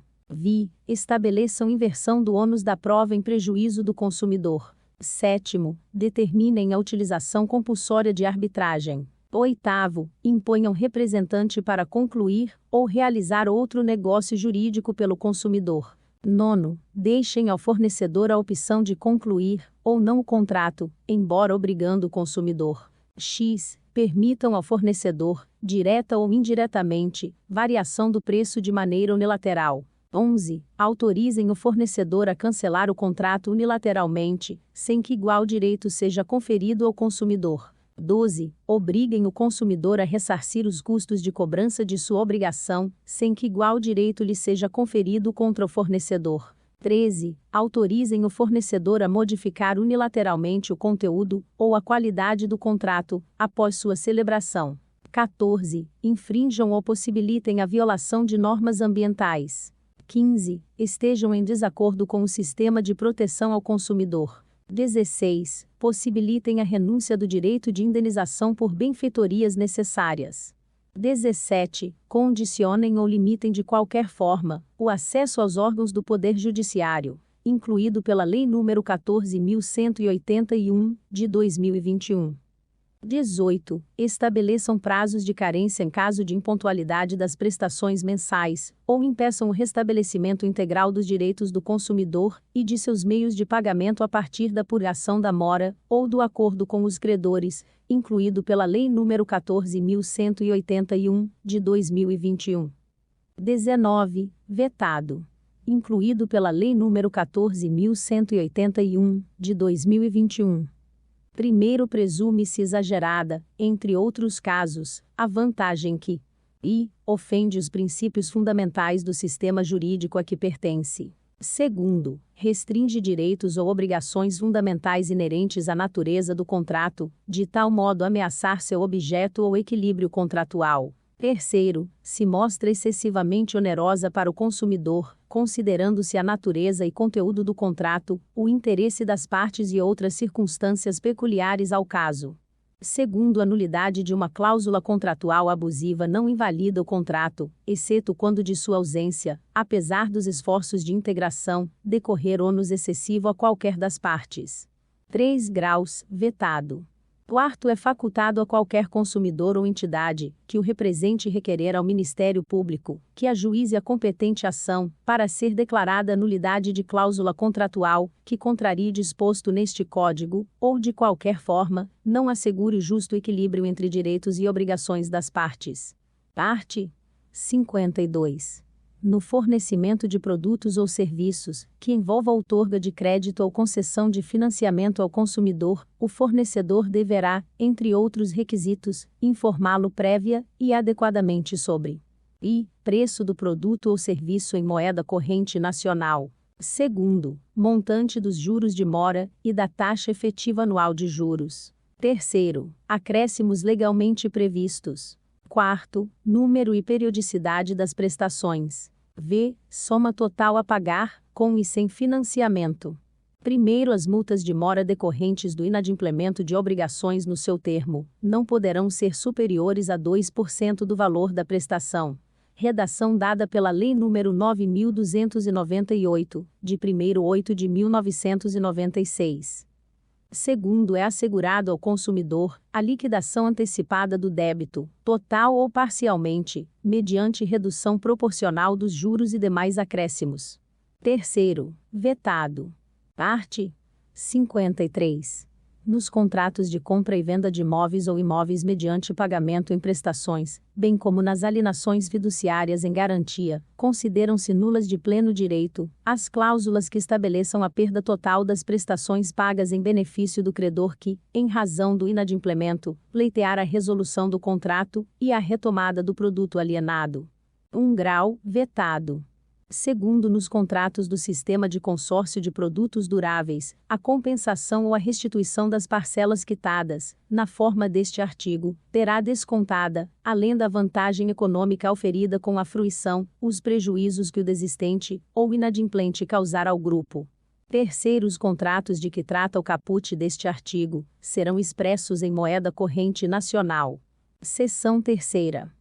S1: Estabeleçam inversão do ônus da prova em prejuízo do consumidor. Sétimo, determinem a utilização compulsória de arbitragem. Oitavo, imponham representante para concluir ou realizar outro negócio jurídico pelo consumidor. Nono, deixem ao fornecedor a opção de concluir ou não o contrato, embora obrigando o consumidor. Permitam ao fornecedor, direta ou indiretamente, variação do preço de maneira unilateral. 11. Autorizem o fornecedor a cancelar o contrato unilateralmente, sem que igual direito seja conferido ao consumidor. 12. Obriguem o consumidor a ressarcir os custos de cobrança de sua obrigação, sem que igual direito lhe seja conferido contra o fornecedor. 13. Autorizem o fornecedor a modificar unilateralmente o conteúdo ou a qualidade do contrato, após sua celebração. 14. Infrinjam ou possibilitem a violação de normas ambientais. 15. Estejam em desacordo com o sistema de proteção ao consumidor. 16. Possibilitem a renúncia do direito de indenização por benfeitorias necessárias. 17. Condicionem ou limitem de qualquer forma o acesso aos órgãos do Poder Judiciário, incluído pela Lei nº 14.181, de 2021. 18. Estabeleçam prazos de carência em caso de impontualidade das prestações mensais, ou impeçam o restabelecimento integral dos direitos do consumidor e de seus meios de pagamento a partir da purgação da mora, ou do acordo com os credores, incluído pela Lei nº 14.181, de 2021. 19. Vetado. Incluído pela Lei nº 14.181, de 2021. Primeiro, presume-se exagerada, entre outros casos, a vantagem que ofende os princípios fundamentais do sistema jurídico a que pertence. Segundo, restringe direitos ou obrigações fundamentais inerentes à natureza do contrato, de tal modo a ameaçar seu objeto ou equilíbrio contratual. Terceiro, se mostra excessivamente onerosa para o consumidor, considerando-se a natureza e conteúdo do contrato, o interesse das partes e outras circunstâncias peculiares ao caso. Segundo, a nulidade de uma cláusula contratual abusiva não invalida o contrato, exceto quando de sua ausência, apesar dos esforços de integração, decorrer ônus excessivo a qualquer das partes. 3 graus, vetado. Quarto, é facultado a qualquer consumidor ou entidade, que o represente requerer ao Ministério Público, que ajuize a competente ação, para ser declarada a nulidade de cláusula contratual, que contrarie disposto neste Código, ou de qualquer forma, não assegure o justo equilíbrio entre direitos e obrigações das partes. Parte 52. No fornecimento de produtos ou serviços, que envolva a outorga de crédito ou concessão de financiamento ao consumidor, o fornecedor deverá, entre outros requisitos, informá-lo prévia e adequadamente sobre preço do produto ou serviço em moeda corrente nacional. Segundo, montante dos juros de mora e da taxa efetiva anual de juros. Terceiro, acréscimos legalmente previstos. Quarto, número e periodicidade das prestações. Soma total a pagar, com e sem financiamento. Primeiro, as multas de mora decorrentes do inadimplemento de obrigações no seu termo não poderão ser superiores a 2% do valor da prestação. Redação dada pela Lei nº 9.298, de 1º de 1996. Segundo, é assegurado ao consumidor a liquidação antecipada do débito, total ou parcialmente, mediante redução proporcional dos juros e demais acréscimos. Terceiro, vetado. Parte 53. Nos contratos de compra e venda de imóveis ou imóveis mediante pagamento em prestações, bem como nas alienações fiduciárias em garantia, consideram-se nulas de pleno direito as cláusulas que estabeleçam a perda total das prestações pagas em benefício do credor que, em razão do inadimplemento, pleitear a resolução do contrato e a retomada do produto alienado. 1 grau, vetado. Segundo, nos contratos do Sistema de Consórcio de Produtos Duráveis, a compensação ou a restituição das parcelas quitadas, na forma deste artigo, terá descontada, além da vantagem econômica auferida com a fruição, os prejuízos que o desistente ou inadimplente causar ao grupo. Terceiro, os contratos de que trata o caput deste artigo serão expressos em moeda corrente nacional. Seção 3ª.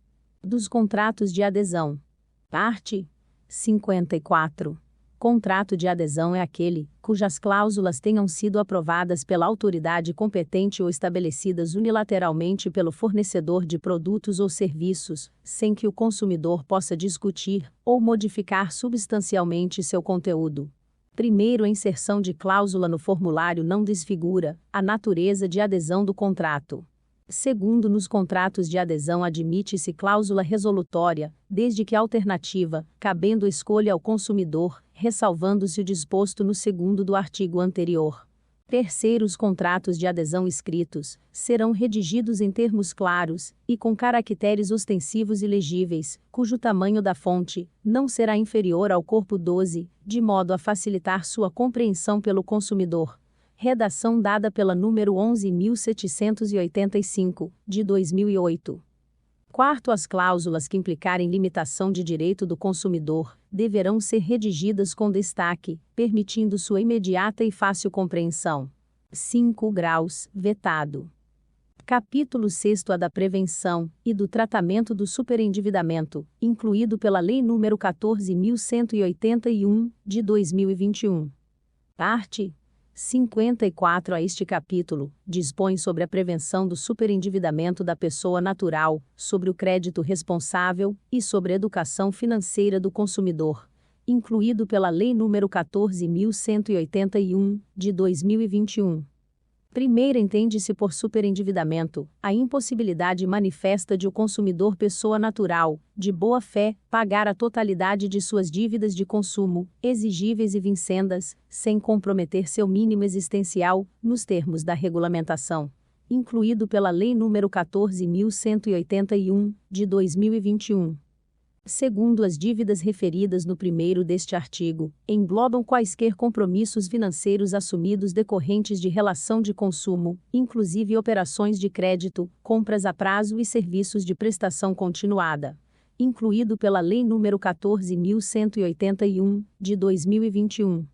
S1: Dos contratos de adesão. Parte 54. Contrato de adesão é aquele cujas cláusulas tenham sido aprovadas pela autoridade competente ou estabelecidas unilateralmente pelo fornecedor de produtos ou serviços, sem que o consumidor possa discutir ou modificar substancialmente seu conteúdo. Primeiro, a inserção de cláusula no formulário não desfigura a natureza de adesão do contrato. Segundo, nos contratos de adesão admite-se cláusula resolutória, desde que alternativa, cabendo escolha ao consumidor, ressalvando-se o disposto no segundo do artigo anterior. Terceiro, os contratos de adesão escritos serão redigidos em termos claros e com caracteres ostensivos e legíveis, cujo tamanho da fonte não será inferior ao corpo 12, de modo a facilitar sua compreensão pelo consumidor. Redação dada pela número 11.785, de 2008. Quarto, as cláusulas que implicarem limitação de direito do consumidor deverão ser redigidas com destaque, permitindo sua imediata e fácil compreensão. 5 graus, vetado. Capítulo 6º, a da prevenção e do tratamento do superendividamento, incluído pela Lei nº 14.181, de 2021. Parte 54. A este capítulo, dispõe sobre a prevenção do superendividamento da pessoa natural, sobre o crédito responsável e sobre a educação financeira do consumidor, incluído pela Lei nº 14.181, de 2021. Primeiro, entende-se por superendividamento a impossibilidade manifesta de o consumidor pessoa natural, de boa fé, pagar a totalidade de suas dívidas de consumo, exigíveis e vincendas, sem comprometer seu mínimo existencial, nos termos da regulamentação, incluído pela Lei nº 14.181, de 2021. Segundo, as dívidas referidas no primeiro deste artigo, englobam quaisquer compromissos financeiros assumidos decorrentes de relação de consumo, inclusive operações de crédito, compras a prazo e serviços de prestação continuada, incluído pela Lei nº 14.181, de 2021.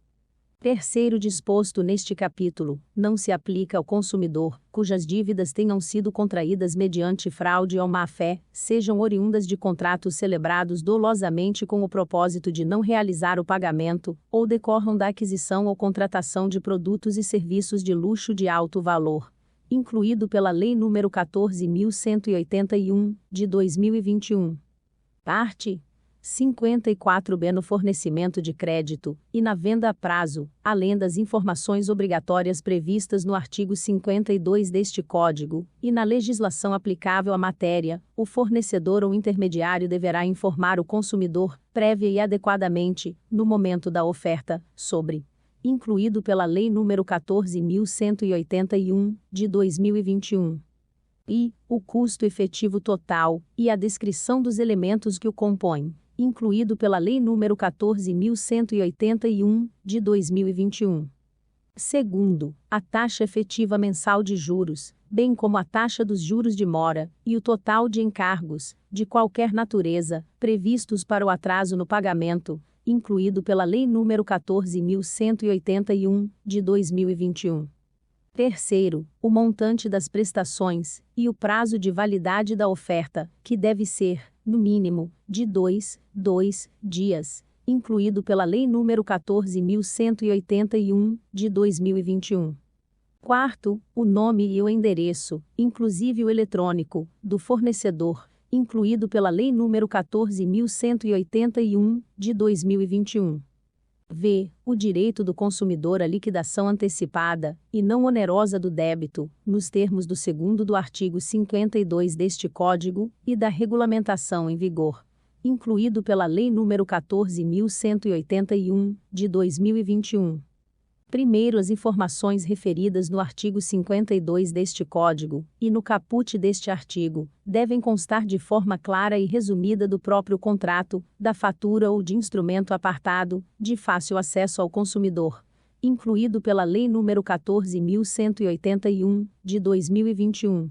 S1: Terceiro, disposto neste capítulo, não se aplica ao consumidor, cujas dívidas tenham sido contraídas mediante fraude ou má-fé, sejam oriundas de contratos celebrados dolosamente com o propósito de não realizar o pagamento, ou decorram da aquisição ou contratação de produtos e serviços de luxo de alto valor, incluído pela Lei nº 14.181, de 2021. Parte 54b. No fornecimento de crédito e na venda a prazo, além das informações obrigatórias previstas no artigo 52 deste Código, e na legislação aplicável à matéria, o fornecedor ou intermediário deverá informar o consumidor, prévia e adequadamente, no momento da oferta, sobre, incluído pela Lei nº 14.181, de 2021. E, o custo efetivo total, e a descrição dos elementos que o compõem, incluído pela Lei nº 14.181, de 2021. Segundo, a taxa efetiva mensal de juros, bem como a taxa dos juros de mora, e o total de encargos, de qualquer natureza, previstos para o atraso no pagamento, incluído pela Lei nº 14.181, de 2021. Terceiro, o montante das prestações e o prazo de validade da oferta, que deve ser, no mínimo, de 2 dias, incluído pela Lei nº 14.181, de 2021. Quarto, o nome e o endereço, inclusive o eletrônico, do fornecedor, incluído pela Lei nº 14.181, de 2021. V. O direito do consumidor à liquidação antecipada, e não onerosa do débito, nos termos do 2º do artigo 52 deste Código, e da regulamentação em vigor, incluído pela Lei nº 14.181, de 2021. Primeiro, as informações referidas no artigo 52 deste Código, e no caput deste artigo, devem constar de forma clara e resumida do próprio contrato, da fatura ou de instrumento apartado, de fácil acesso ao consumidor, incluído pela Lei nº 14.181, de 2021.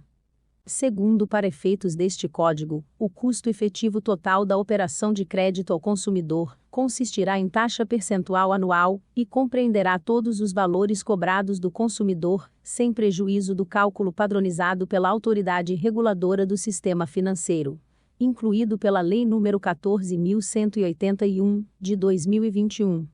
S1: Segundo, para efeitos deste Código, o custo efetivo total da operação de crédito ao consumidor consistirá em taxa percentual anual e compreenderá todos os valores cobrados do consumidor, sem prejuízo do cálculo padronizado pela autoridade reguladora do sistema financeiro, incluído pela Lei nº 14.181, de 2021.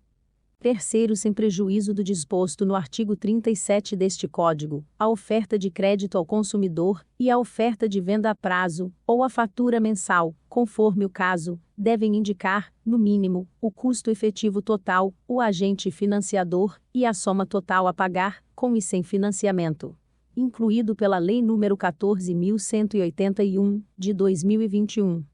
S1: Terceiro, sem prejuízo do disposto no artigo 37 deste Código, a oferta de crédito ao consumidor e a oferta de venda a prazo, ou a fatura mensal, conforme o caso, devem indicar, no mínimo, o custo efetivo total, o agente financiador e a soma total a pagar, com e sem financiamento, incluído pela Lei nº 14.181, de 2021.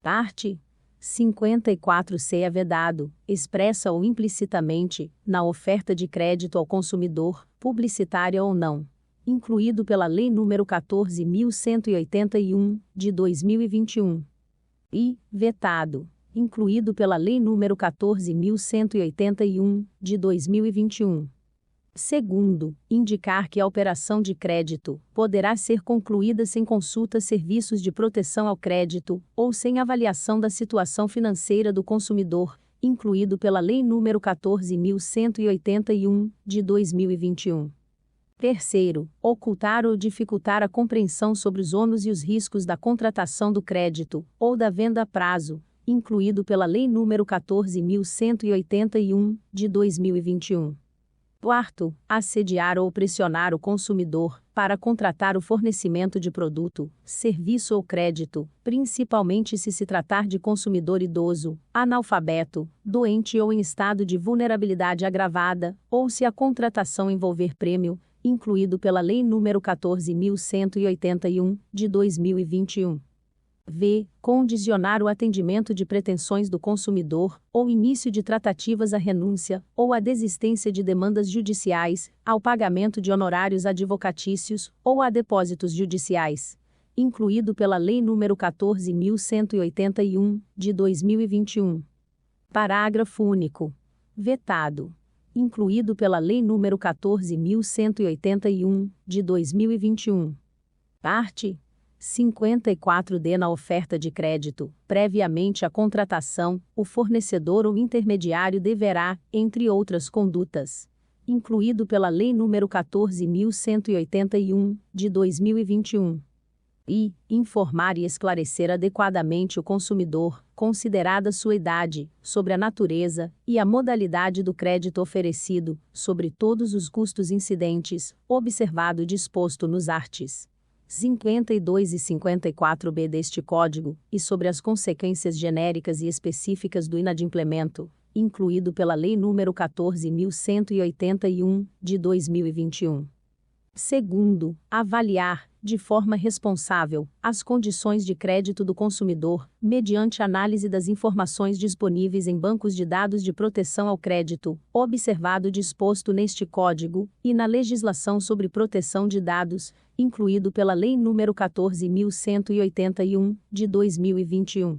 S1: Parte 54C é vedado, expressa ou implicitamente, na oferta de crédito ao consumidor, publicitária ou não, incluído pela Lei nº 14.181, de 2021. E, vetado, incluído pela Lei nº 14.181, de 2021. Segundo, indicar que a operação de crédito poderá ser concluída sem consulta a serviços de proteção ao crédito, ou sem avaliação da situação financeira do consumidor, incluído pela Lei nº 14.181, de 2021. Terceiro, ocultar ou dificultar a compreensão sobre os ônus e os riscos da contratação do crédito, ou da venda a prazo, incluído pela Lei nº 14.181, de 2021. Quarto, assediar ou pressionar o consumidor para contratar o fornecimento de produto, serviço ou crédito, principalmente se tratar de consumidor idoso, analfabeto, doente ou em estado de vulnerabilidade agravada, ou se a contratação envolver prêmio, incluído pela Lei nº 14.181, de 2021. V. Condicionar o atendimento de pretensões do consumidor, ou início de tratativas à renúncia, ou à desistência de demandas judiciais, ao pagamento de honorários advocatícios, ou a depósitos judiciais, incluído pela Lei nº 14.181, de 2021. Parágrafo único. Vetado. Incluído pela Lei nº 14.181, de 2021. Parte 54D. Na oferta de crédito, previamente à contratação, o fornecedor ou intermediário deverá, entre outras condutas, incluído pela Lei nº 14.181, de 2021. E informar e esclarecer adequadamente o consumidor, considerada sua idade, sobre a natureza e a modalidade do crédito oferecido, sobre todos os custos incidentes, observado o disposto nos arts. 52 e 54b deste Código, e sobre as consequências genéricas e específicas do inadimplemento, incluído pela Lei nº 14.181, de 2021. Segundo, avaliar, de forma responsável, as condições de crédito do consumidor, mediante análise das informações disponíveis em bancos de dados de proteção ao crédito, observado o disposto neste Código, e na legislação sobre proteção de dados, incluído pela Lei nº 14.181, de 2021.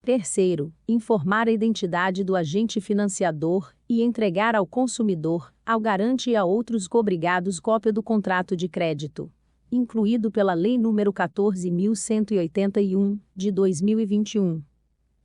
S1: Terceiro, informar a identidade do agente financiador e entregar ao consumidor, ao garante e a outros cobrigados cópia do contrato de crédito, incluído pela Lei nº 14.181, de 2021.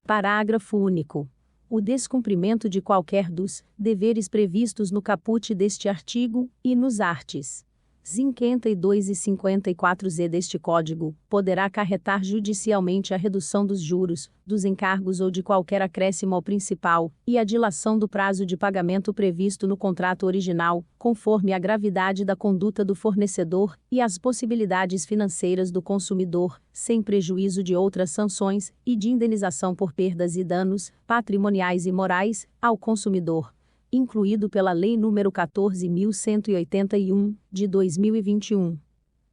S1: Parágrafo único. o descumprimento de qualquer dos deveres previstos no caput deste artigo, e nos arts. 52 e 54-z deste Código, poderá acarretar judicialmente a redução dos juros, dos encargos ou de qualquer acréscimo ao principal, e a dilação do prazo de pagamento previsto no contrato original, conforme a gravidade da conduta do fornecedor e as possibilidades financeiras do consumidor, sem prejuízo de outras sanções e de indenização por perdas e danos, patrimoniais e morais, ao consumidor, incluído pela Lei nº 14.181, de 2021.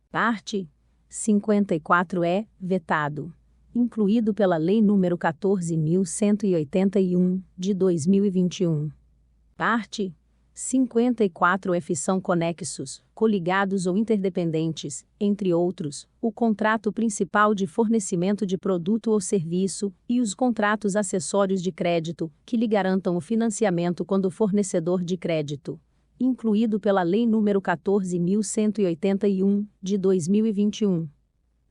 S1: Parte 54 é vetado. Incluído pela Lei nº 14.181, de 2021. Parte 54F são conexos, coligados ou interdependentes, entre outros, o contrato principal de fornecimento de produto ou serviço, e os contratos acessórios de crédito, que lhe garantam o financiamento quando fornecedor de crédito. Incluído pela Lei nº 14.181, de 2021.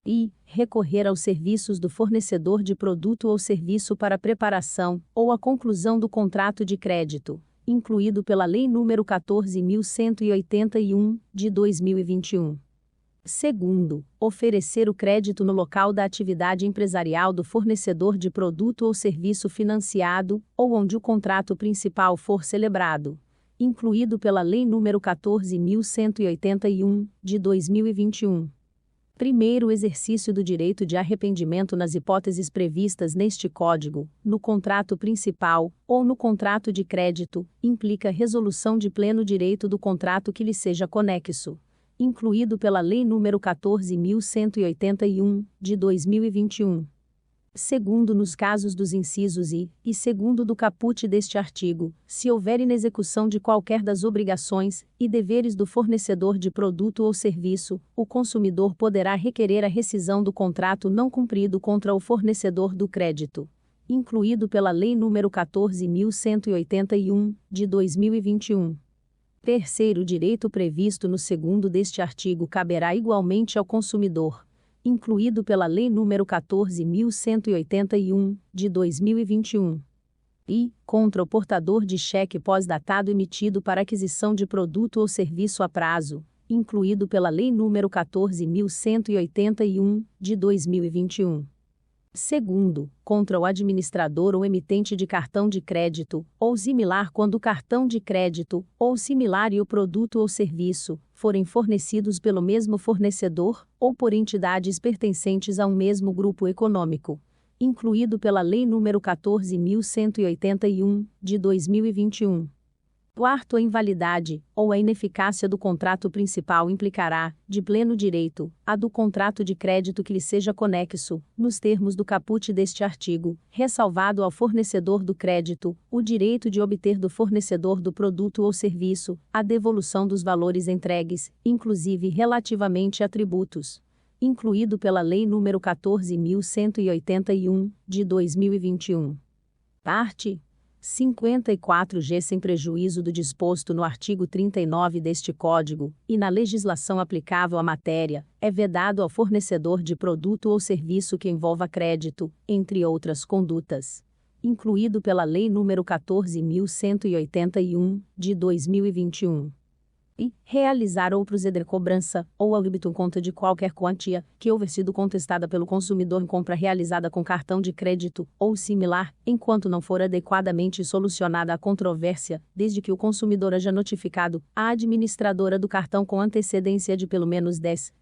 S1: E recorrer aos serviços do fornecedor de produto ou serviço para preparação ou a conclusão do contrato de crédito, incluído pela Lei nº 14.181, de 2021. Segundo, oferecer o crédito no local da atividade empresarial do fornecedor de produto ou serviço financiado, ou onde o contrato principal for celebrado, incluído pela Lei nº 14.181, de 2021. Primeiro exercício do direito de arrependimento nas hipóteses previstas neste Código, no contrato principal, ou no contrato de crédito, implica resolução de pleno direito do contrato que lhe seja conexo, incluído pela Lei nº 14.181, de 2021. Segundo nos casos dos incisos I e segundo do caput deste artigo, se houver inexecução de qualquer das obrigações e deveres do fornecedor de produto ou serviço, o consumidor poderá requerer a rescisão do contrato não cumprido contra o fornecedor do crédito, incluído pela Lei nº 14.181, de 2021. Terceiro direito previsto no segundo deste artigo caberá igualmente ao consumidor, incluído pela Lei nº 14.181, de 2021. E, contra o portador de cheque pós-datado emitido para aquisição de produto ou serviço a prazo, incluído pela Lei nº 14.181, de 2021. Segundo, contra o administrador ou emitente de cartão de crédito, ou similar quando o cartão de crédito, ou similar e o produto ou serviço, forem fornecidos pelo mesmo fornecedor, ou por entidades pertencentes a um mesmo grupo econômico, incluído pela Lei nº 14.181, de 2021. Quarto, a invalidade, ou a ineficácia do contrato principal implicará, de pleno direito, a do contrato de crédito que lhe seja conexo, nos termos do caput deste artigo, ressalvado ao fornecedor do crédito, o direito de obter do fornecedor do produto ou serviço, a devolução dos valores entregues, inclusive relativamente a tributos, incluído pela Lei nº 14.181, de 2021. Parte 54G sem prejuízo do disposto no artigo 39 deste Código, e na legislação aplicável à matéria, é vedado ao fornecedor de produto ou serviço que envolva crédito, entre outras condutas, incluído pela Lei nº 14.181, de 2021. E realizar ou proceder cobrança, ou óbito conta de qualquer quantia, que houver sido contestada pelo consumidor em compra realizada com cartão de crédito, ou similar, enquanto não for adequadamente solucionada a controvérsia, desde que o consumidor haja notificado a administradora do cartão com antecedência de pelo menos 10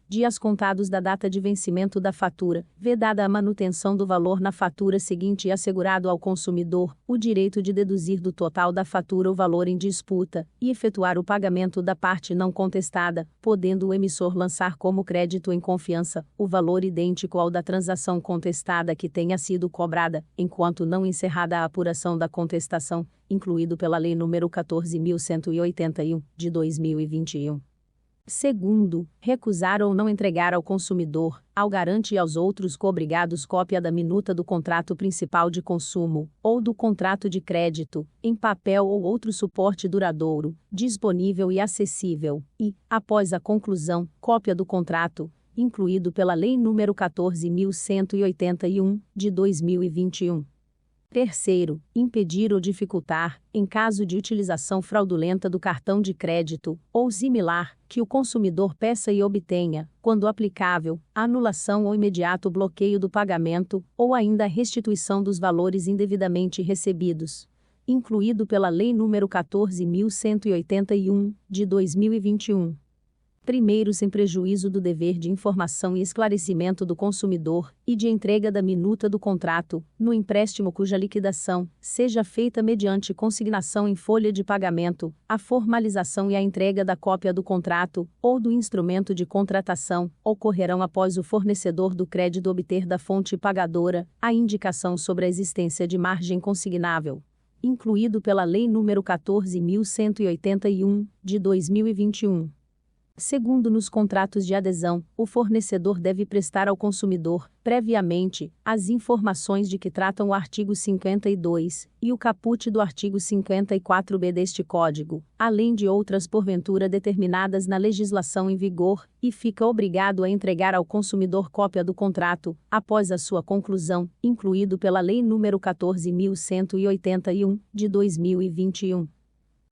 S1: dias contados da data de vencimento da fatura, vedada a manutenção do valor na fatura seguinte e assegurado ao consumidor o direito de deduzir do total da fatura o valor em disputa, e efetuar o pagamento da parte não contestada, podendo o emissor lançar como crédito em confiança o valor idêntico ao da transação contestada que tenha sido cobrada, enquanto não encerrada a apuração da contestação, incluído pela Lei nº 14.181, de 2021. Segundo, recusar ou não entregar ao consumidor, ao garante e aos outros coobrigados cópia da minuta do contrato principal de consumo, ou do contrato de crédito, em papel ou outro suporte duradouro, disponível e acessível, e, após a conclusão, cópia do contrato, incluído pela Lei nº 14.181, de 2021. Terceiro, impedir ou dificultar, em caso de utilização fraudulenta do cartão de crédito, ou similar, que o consumidor peça e obtenha, quando aplicável, a anulação ou imediato bloqueio do pagamento, ou ainda a restituição dos valores indevidamente recebidos. Incluído pela Lei nº 14.181, de 2021. Primeiro, sem prejuízo do dever de informação e esclarecimento do consumidor, e de entrega da minuta do contrato, no empréstimo cuja liquidação seja feita mediante consignação em folha de pagamento, a formalização e a entrega da cópia do contrato, ou do instrumento de contratação, ocorrerão após o fornecedor do crédito obter da fonte pagadora a indicação sobre a existência de margem consignável. Incluído pela Lei nº 14.181, de 2021. Segundo, nos contratos de adesão, o fornecedor deve prestar ao consumidor, previamente, as informações de que tratam o artigo 52 e o caput do artigo 54b deste Código, além de outras porventura determinadas na legislação em vigor, e fica obrigado a entregar ao consumidor cópia do contrato, após a sua conclusão, incluído pela Lei nº 14.181, de 2021.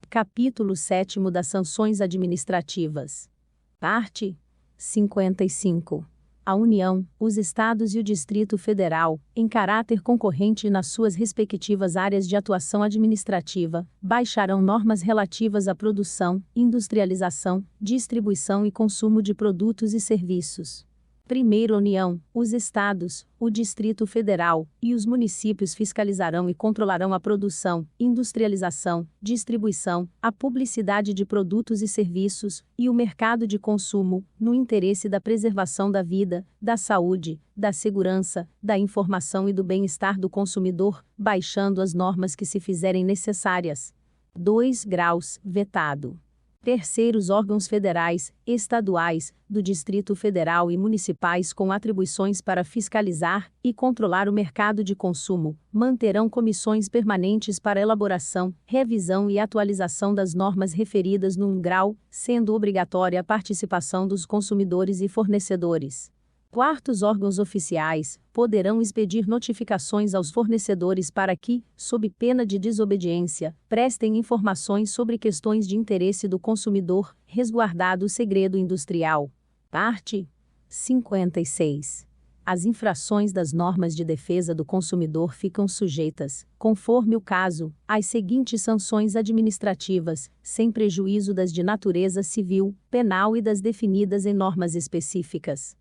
S1: Capítulo 7º das Sanções Administrativas. Parte 55. A União, os Estados e o Distrito Federal, em caráter concorrente nas suas respectivas áreas de atuação administrativa, baixarão normas relativas à produção, industrialização, distribuição e consumo de produtos e serviços. Primeiro, a União, os Estados, o Distrito Federal e os municípios fiscalizarão e controlarão a produção, industrialização, distribuição, a publicidade de produtos e serviços, e o mercado de consumo, no interesse da preservação da vida, da saúde, da segurança, da informação e do bem-estar do consumidor, baixando as normas que se fizerem necessárias. 2 graus, vetado. Terceiros, órgãos federais, estaduais, do Distrito Federal e municipais com atribuições para fiscalizar e controlar o mercado de consumo, manterão comissões permanentes para elaboração, revisão e atualização das normas referidas no 1 grau, sendo obrigatória a participação dos consumidores e fornecedores. Quartos, órgãos oficiais poderão expedir notificações aos fornecedores para que, sob pena de desobediência, prestem informações sobre questões de interesse do consumidor, resguardado o segredo industrial. Parte 56. As infrações das normas de defesa do consumidor ficam sujeitas, conforme o caso, às seguintes sanções administrativas, sem prejuízo das de natureza civil, penal e das definidas em normas específicas.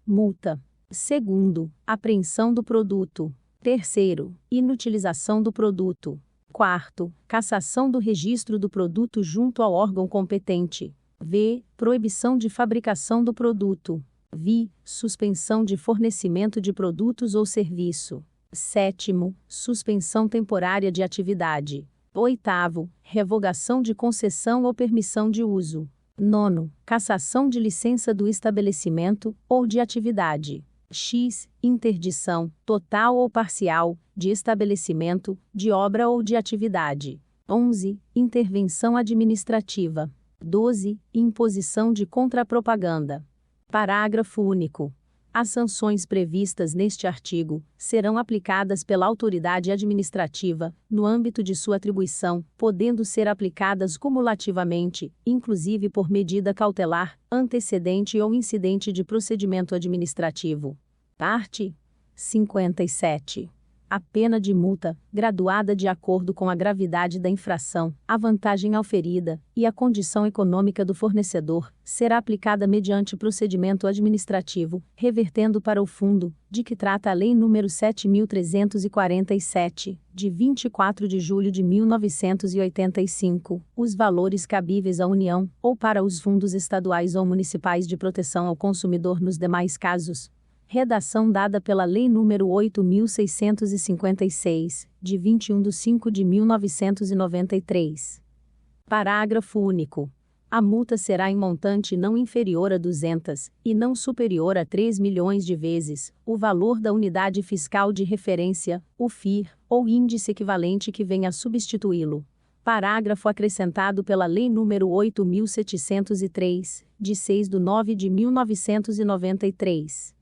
S1: Multa. Segundo, apreensão do produto. Terceiro, inutilização do produto. Quarto, cassação do registro do produto junto ao órgão competente. Proibição de fabricação do produto. Suspensão de fornecimento de produtos ou serviço. Sétimo, suspensão temporária de atividade. Oitavo, revogação de concessão ou permissão de uso. Nono, cassação de licença do estabelecimento ou de atividade. Interdição, total ou parcial, de estabelecimento, de obra ou de atividade. 11. Intervenção administrativa. 12. Imposição de contrapropaganda. Parágrafo único. As sanções previstas neste artigo serão aplicadas pela autoridade administrativa, no âmbito de sua atribuição, podendo ser aplicadas cumulativamente, inclusive por medida cautelar, antecedente ou incidente de procedimento administrativo. Parte 57. A pena de multa, graduada de acordo com a gravidade da infração, a vantagem auferida e a condição econômica do fornecedor, será aplicada mediante procedimento administrativo, revertendo para o fundo, de que trata a Lei nº 7.347, de 24 de julho de 1985, os valores cabíveis à União, ou para os fundos estaduais ou municipais de proteção ao consumidor nos demais casos. Redação dada pela Lei nº 8.656, de 21 de 5 de 1993. Parágrafo único. A multa será em montante não inferior a 200, e não superior a 3 milhões de vezes, o valor da unidade fiscal de referência, o FIR, ou índice equivalente que venha a substituí-lo. Parágrafo acrescentado pela Lei nº 8.703, de 6 de 9 de 1993.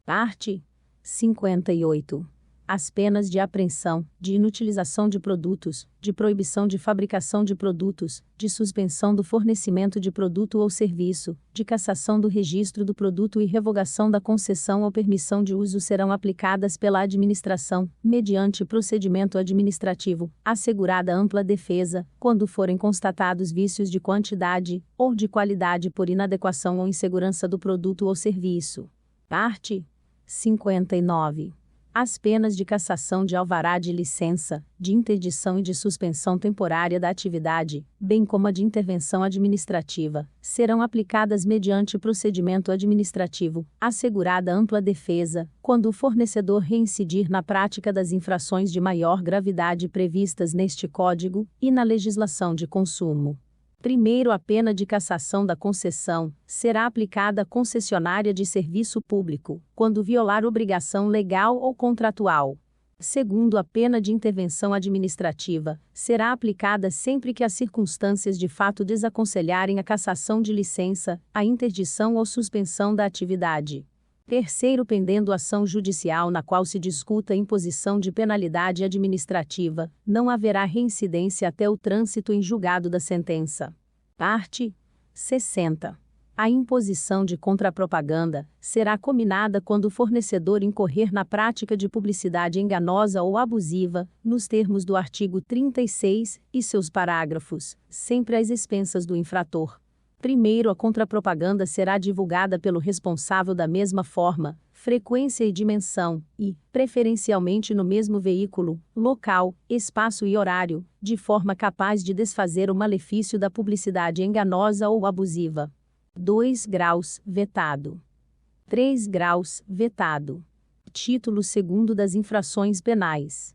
S1: Parte 58. as penas de apreensão, de inutilização de produtos, de proibição de fabricação de produtos, de suspensão do fornecimento de produto ou serviço, de cassação do registro do produto e revogação da concessão ou permissão de uso serão aplicadas pela administração, mediante procedimento administrativo, assegurada ampla defesa, quando forem constatados vícios de quantidade ou de qualidade por inadequação ou insegurança do produto ou serviço. Parte 59. As penas de cassação de alvará de licença, de interdição e de suspensão temporária da atividade, bem como a de intervenção administrativa, serão aplicadas mediante procedimento administrativo, assegurada ampla defesa, quando o fornecedor reincidir na prática das infrações de maior gravidade previstas neste Código e na legislação de consumo. Primeiro, a pena de cassação da concessão será aplicada à concessionária de serviço público, quando violar obrigação legal ou contratual. Segundo, a pena de intervenção administrativa será aplicada sempre que as circunstâncias de fato desaconselharem a cassação de licença, a interdição ou suspensão da atividade. Terceiro, pendendo ação judicial na qual se discuta a imposição de penalidade administrativa, não haverá reincidência até o trânsito em julgado da sentença. Parte 60. A imposição de contrapropaganda será cominada quando o fornecedor incorrer na prática de publicidade enganosa ou abusiva, nos termos do artigo 36 e seus parágrafos, sempre às expensas do infrator. Primeiro, a contrapropaganda será divulgada pelo responsável da mesma forma, frequência e dimensão, e, preferencialmente no mesmo veículo, local, espaço e horário, de forma capaz de desfazer o malefício da publicidade enganosa ou abusiva. 2 graus, vetado. 3 graus, vetado. Título 2º das infrações penais.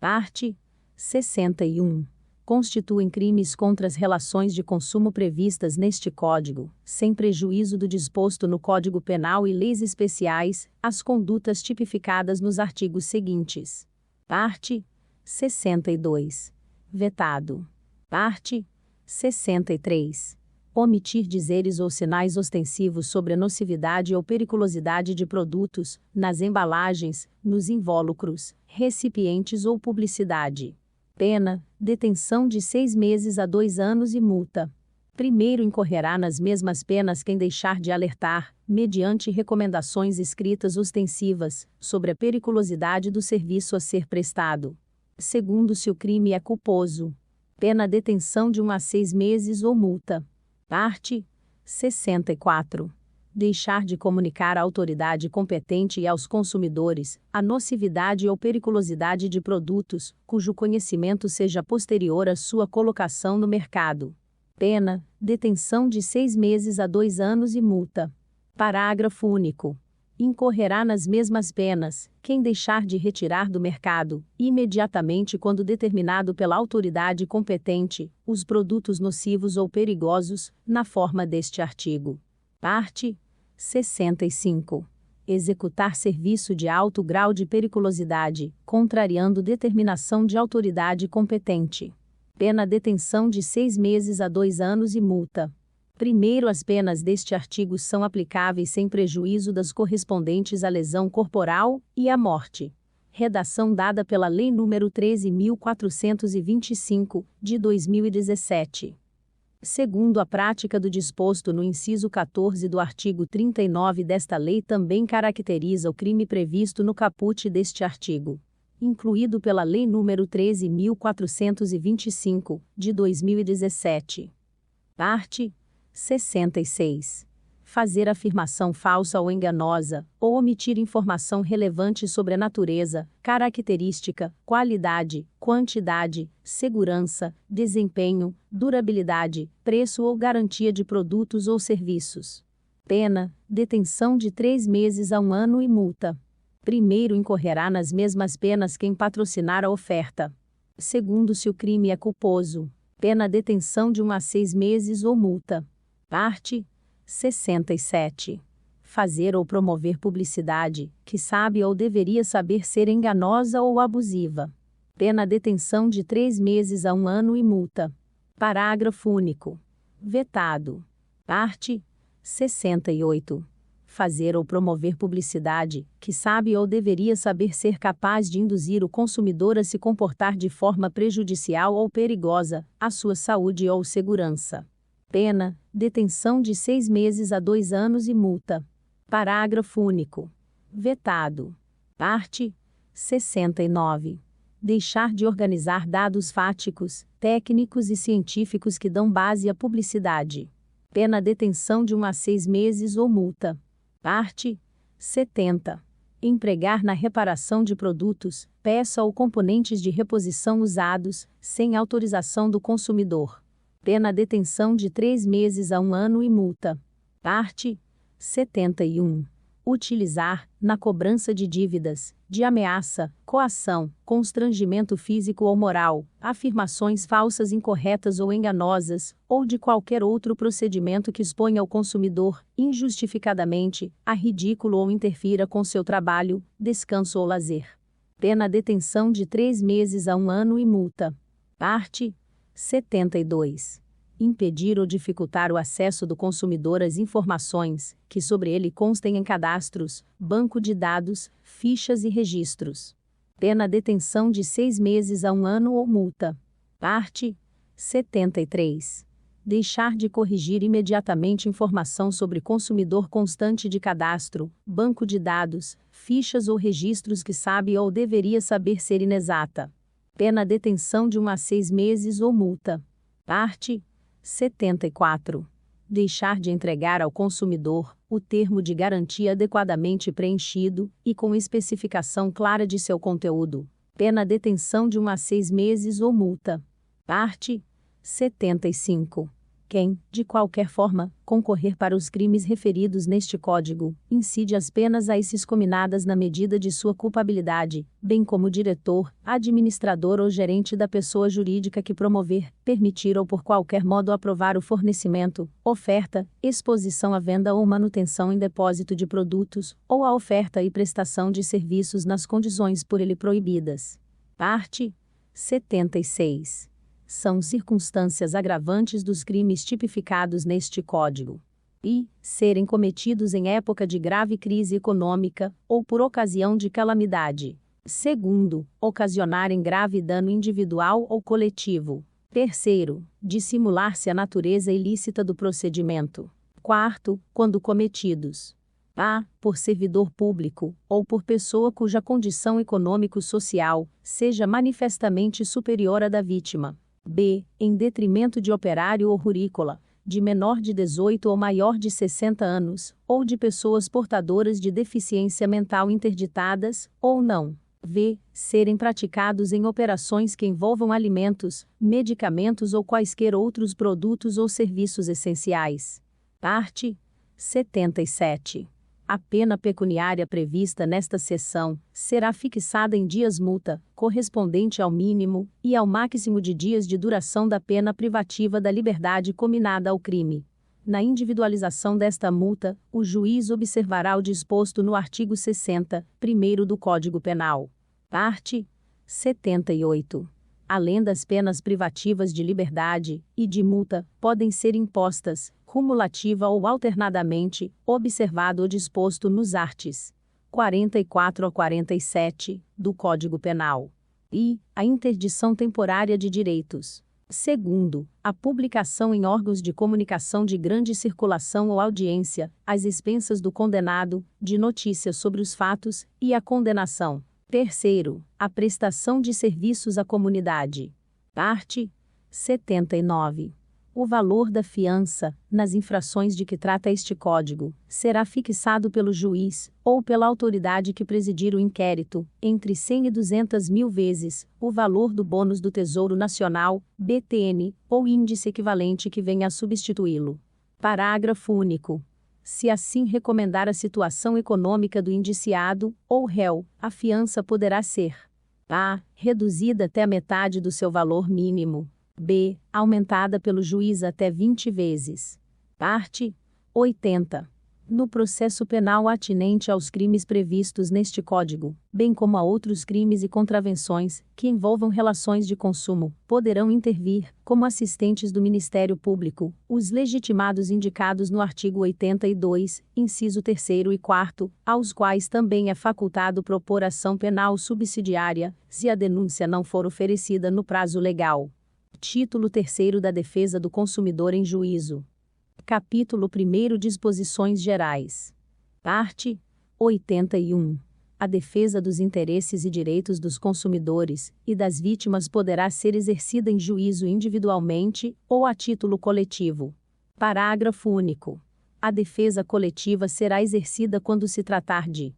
S1: Parte 61. Constituem crimes contra as relações de consumo previstas neste Código, sem prejuízo do disposto no Código Penal e leis especiais, as condutas tipificadas nos artigos seguintes. Parte 62. Vetado. Parte 63. Omitir dizeres ou sinais ostensivos sobre a nocividade ou periculosidade de produtos, nas embalagens, nos invólucros, recipientes ou publicidade. Pena, detenção de 6 meses a 2 anos e multa. Primeiro, incorrerá nas mesmas penas quem deixar de alertar, mediante recomendações escritas ostensivas, sobre a periculosidade do serviço a ser prestado. Segundo, se o crime é culposo. Pena, detenção de 1 a 6 meses ou multa. Parte 64. Deixar de comunicar à autoridade competente e aos consumidores a nocividade ou periculosidade de produtos, cujo conhecimento seja posterior à sua colocação no mercado. Pena, detenção de 6 meses a 2 anos e multa. Parágrafo único. Incorrerá nas mesmas penas quem deixar de retirar do mercado, imediatamente quando determinado pela autoridade competente, os produtos nocivos ou perigosos, na forma deste artigo. Parte 65. Executar serviço de alto grau de periculosidade, contrariando determinação de autoridade competente. Pena, detenção de 6 meses a 2 anos e multa. Primeiro, as penas deste artigo são aplicáveis sem prejuízo das correspondentes à lesão corporal e à morte. Redação dada pela Lei nº 13.425, de 2017. Segundo, a prática do disposto no inciso 14 do artigo 39 desta lei também caracteriza o crime previsto no caput deste artigo, incluído pela Lei nº 13.425, de 2017. Parte 66. Fazer afirmação falsa ou enganosa, ou omitir informação relevante sobre a natureza, característica, qualidade, quantidade, segurança, desempenho, durabilidade, preço ou garantia de produtos ou serviços. Pena, detenção de 3 meses a 1 ano e multa. Primeiro, incorrerá nas mesmas penas quem patrocinar a oferta. Segundo, se o crime é culposo. Pena, detenção de 1 a 6 meses ou multa. Parte 67. Fazer ou promover publicidade, que sabe ou deveria saber ser enganosa ou abusiva. Pena, detenção de 3 meses a 1 ano e multa. Parágrafo único. Vetado. Parte 68. fazer ou promover publicidade, que sabe ou deveria saber ser capaz de induzir o consumidor a se comportar de forma prejudicial ou perigosa à sua saúde ou segurança. Pena: detenção de 6 meses a 2 anos e multa. Parágrafo único. Vetado. Parte 69. Deixar de organizar dados fáticos, técnicos e científicos que dão base à publicidade. Pena: detenção de 1 a 6 meses ou multa. Parte 70. Empregar na reparação de produtos, peça ou componentes de reposição usados, sem autorização do consumidor. Pena: detenção de 3 meses a 1 ano e multa. Parte 71. Utilizar, na cobrança de dívidas, de ameaça, coação, constrangimento físico ou moral, afirmações falsas, incorretas ou enganosas, ou de qualquer outro procedimento que exponha o consumidor, injustificadamente, a ridículo ou interfira com seu trabalho, descanso ou lazer. Pena: detenção de 3 meses a 1 ano e multa. Parte 72. Impedir ou dificultar o acesso do consumidor às informações que sobre ele constem em cadastros, banco de dados, fichas e registros. Pena: detenção de 6 meses a 1 ano ou multa. Parte 73. Deixar de corrigir imediatamente informação sobre consumidor constante de cadastro, banco de dados, fichas ou registros que sabe ou deveria saber ser inexata. Pena: detenção de 1 a 6 meses ou multa. Parte 74. Deixar de entregar ao consumidor o termo de garantia adequadamente preenchido e com especificação clara de seu conteúdo. Pena: detenção de 1 a 6 meses ou multa. Parte 75. Quem, de qualquer forma, concorrer para os crimes referidos neste Código, incide as penas a esses cominadas na medida de sua culpabilidade, bem como o diretor, administrador ou gerente da pessoa jurídica que promover, permitir ou por qualquer modo aprovar o fornecimento, oferta, exposição à venda ou manutenção em depósito de produtos, ou a oferta e prestação de serviços nas condições por ele proibidas. Parte 76. São circunstâncias agravantes dos crimes tipificados neste Código. E, serem cometidos em época de grave crise econômica, ou por ocasião de calamidade. Segundo, ocasionarem grave dano individual ou coletivo. Terceiro, dissimular-se a natureza ilícita do procedimento. Quarto, quando cometidos a. por servidor público, ou por pessoa cuja condição econômico-social seja manifestamente superior à da vítima. B. Em detrimento de operário ou rurícola, de menor de 18 ou maior de 60 anos, ou de pessoas portadoras de deficiência mental interditadas, ou não. V. Serem praticados em operações que envolvam alimentos, medicamentos ou quaisquer outros produtos ou serviços essenciais. Parte 77. A pena pecuniária prevista nesta seção será fixada em dias multa, correspondente ao mínimo e ao máximo de dias de duração da pena privativa da liberdade cominada ao crime. Na individualização desta multa, o juiz observará o disposto no artigo 60, primeiro do Código Penal. Parte 78. Além das penas privativas de liberdade e de multa, podem ser impostas, cumulativa ou alternadamente, observado o disposto nos arts. 44 a 47, do Código Penal. E a interdição temporária de direitos. Segundo, a publicação em órgãos de comunicação de grande circulação ou audiência, às expensas do condenado, de notícias sobre os fatos e a condenação. Terceiro, a prestação de serviços à comunidade. Parte 79. O valor da fiança, nas infrações de que trata este Código, será fixado pelo juiz, ou pela autoridade que presidir o inquérito, entre 100 e 200 mil vezes o valor do bônus do Tesouro Nacional, BTN, ou índice equivalente que venha a substituí-lo. Parágrafo único. Se assim recomendar a situação econômica do indiciado, ou réu, a fiança poderá ser a. reduzida até a metade do seu valor mínimo. B. aumentada pelo juiz até 20 vezes. Parte 80. no processo penal atinente aos crimes previstos neste Código, bem como a outros crimes e contravenções que envolvam relações de consumo, poderão intervir, como assistentes do Ministério Público, os legitimados indicados no artigo 82, inciso 3º e 4º, aos quais também é facultado propor ação penal subsidiária, se a denúncia não for oferecida no prazo legal. Título 3º da Defesa do Consumidor em Juízo. Capítulo 1º Disposições Gerais. Parte 81. A defesa dos interesses e direitos dos consumidores e das vítimas poderá ser exercida em juízo individualmente ou a título coletivo. Parágrafo único. A defesa coletiva será exercida quando se tratar de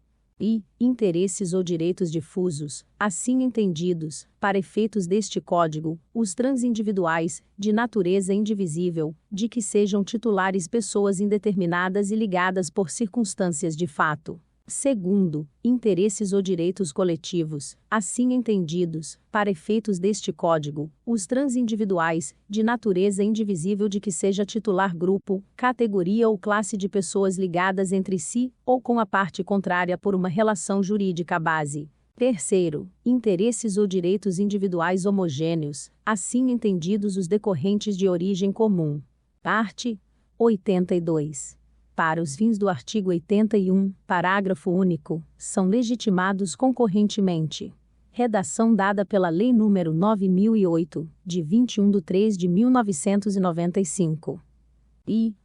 S1: interesses ou direitos difusos, assim entendidos, para efeitos deste Código, os transindividuais, de natureza indivisível, de que sejam titulares pessoas indeterminadas e ligadas por circunstâncias de fato. Segundo, interesses ou direitos coletivos, assim entendidos, para efeitos deste Código, os transindividuais, de natureza indivisível de que seja titular grupo, categoria ou classe de pessoas ligadas entre si, ou com a parte contrária por uma relação jurídica base. Terceiro, interesses ou direitos individuais homogêneos, assim entendidos os decorrentes de origem comum. Parte 82. Para os fins do artigo 81, parágrafo único, são legitimados concorrentemente. Redação dada pela Lei nº 9008, de 21/3/1995.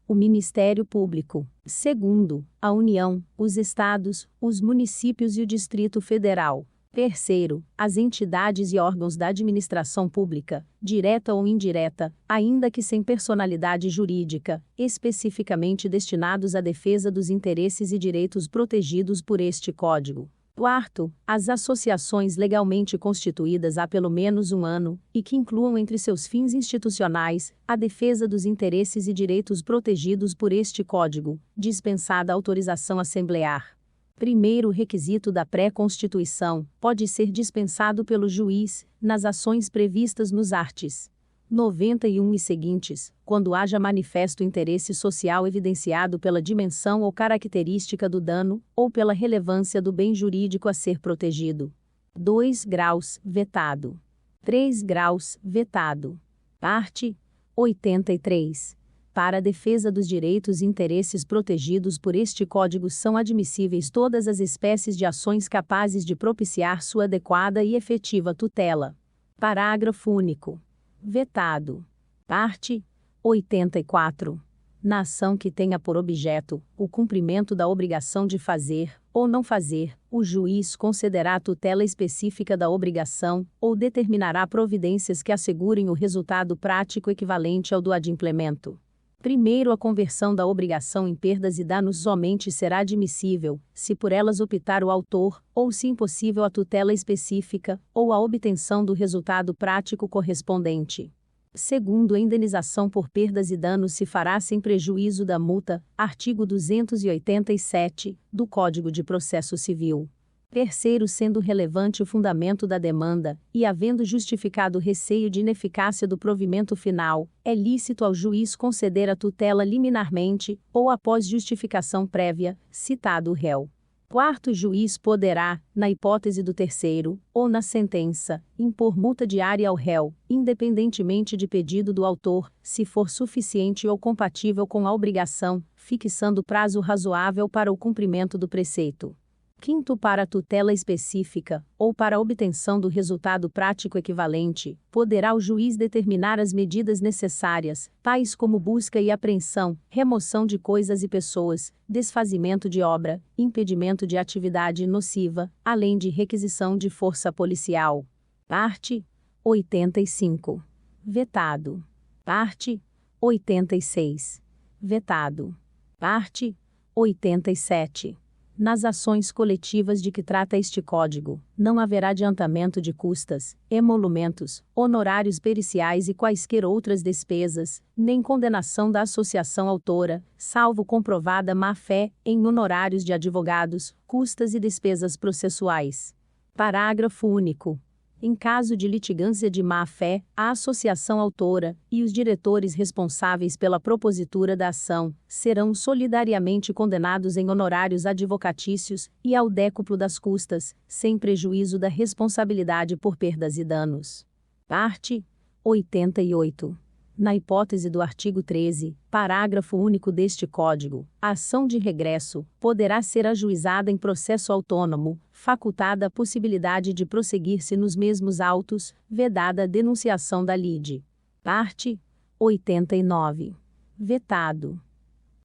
S1: O Ministério Público. Segundo, a União, os Estados, os municípios e o Distrito Federal. Terceiro, as entidades e órgãos da administração pública, direta ou indireta, ainda que sem personalidade jurídica, especificamente destinados à defesa dos interesses e direitos protegidos por este Código. Quarto, as associações legalmente constituídas há pelo menos um ano, e que incluam entre seus fins institucionais, a defesa dos interesses e direitos protegidos por este Código, dispensada a autorização assemblear. Primeiro requisito da pré-constituição, pode ser dispensado pelo juiz, nas ações previstas nos arts. 91 e seguintes, quando haja manifesto interesse social evidenciado pela dimensão ou característica do dano, ou pela relevância do bem jurídico a ser protegido. 2 graus, vetado. 3 graus, vetado. Parte 83. Para a defesa dos direitos e interesses protegidos por este Código são admissíveis todas as espécies de ações capazes de propiciar sua adequada e efetiva tutela. Parágrafo único. Vetado. Parte 84. Na ação que tenha por objeto o cumprimento da obrigação de fazer, ou não fazer, o juiz concederá a tutela específica da obrigação, ou determinará providências que assegurem o resultado prático equivalente ao do adimplemento. Primeiro, a conversão da obrigação em perdas e danos somente será admissível, se por elas optar o autor, ou se impossível a tutela específica, ou a obtenção do resultado prático correspondente. Segundo, a indenização por perdas e danos se fará sem prejuízo da multa, artigo 287, do Código de Processo Civil. Terceiro, sendo relevante o fundamento da demanda, e havendo justificado o receio de ineficácia do provimento final, é lícito ao juiz conceder a tutela liminarmente, ou após justificação prévia, citado o réu. Quarto, o juiz poderá, na hipótese do terceiro, ou na sentença, impor multa diária ao réu, independentemente de pedido do autor, se for suficiente ou compatível com a obrigação, fixando prazo razoável para o cumprimento do preceito. Quinto, para a tutela específica, ou para a obtenção do resultado prático equivalente, poderá o juiz determinar as medidas necessárias, tais como busca e apreensão, remoção de coisas e pessoas, desfazimento de obra, impedimento de atividade nociva, além de requisição de força policial. Parte 85. Vetado. Parte 86. Vetado. Parte 87. Nas ações coletivas de que trata este Código, não haverá adiantamento de custas, emolumentos, honorários periciais e quaisquer outras despesas, nem condenação da associação autora, salvo comprovada má-fé, em honorários de advogados, custas e despesas processuais. Parágrafo único. Em caso de litigância de má-fé, a associação autora e os diretores responsáveis pela propositura da ação serão solidariamente condenados em honorários advocatícios e ao décuplo das custas, sem prejuízo da responsabilidade por perdas e danos. Parte 88. Na hipótese do artigo 13, parágrafo único deste Código, a ação de regresso poderá ser ajuizada em processo autônomo, facultada a possibilidade de prosseguir-se nos mesmos autos, vedada a denunciação da lide. Parte 89. Vetado.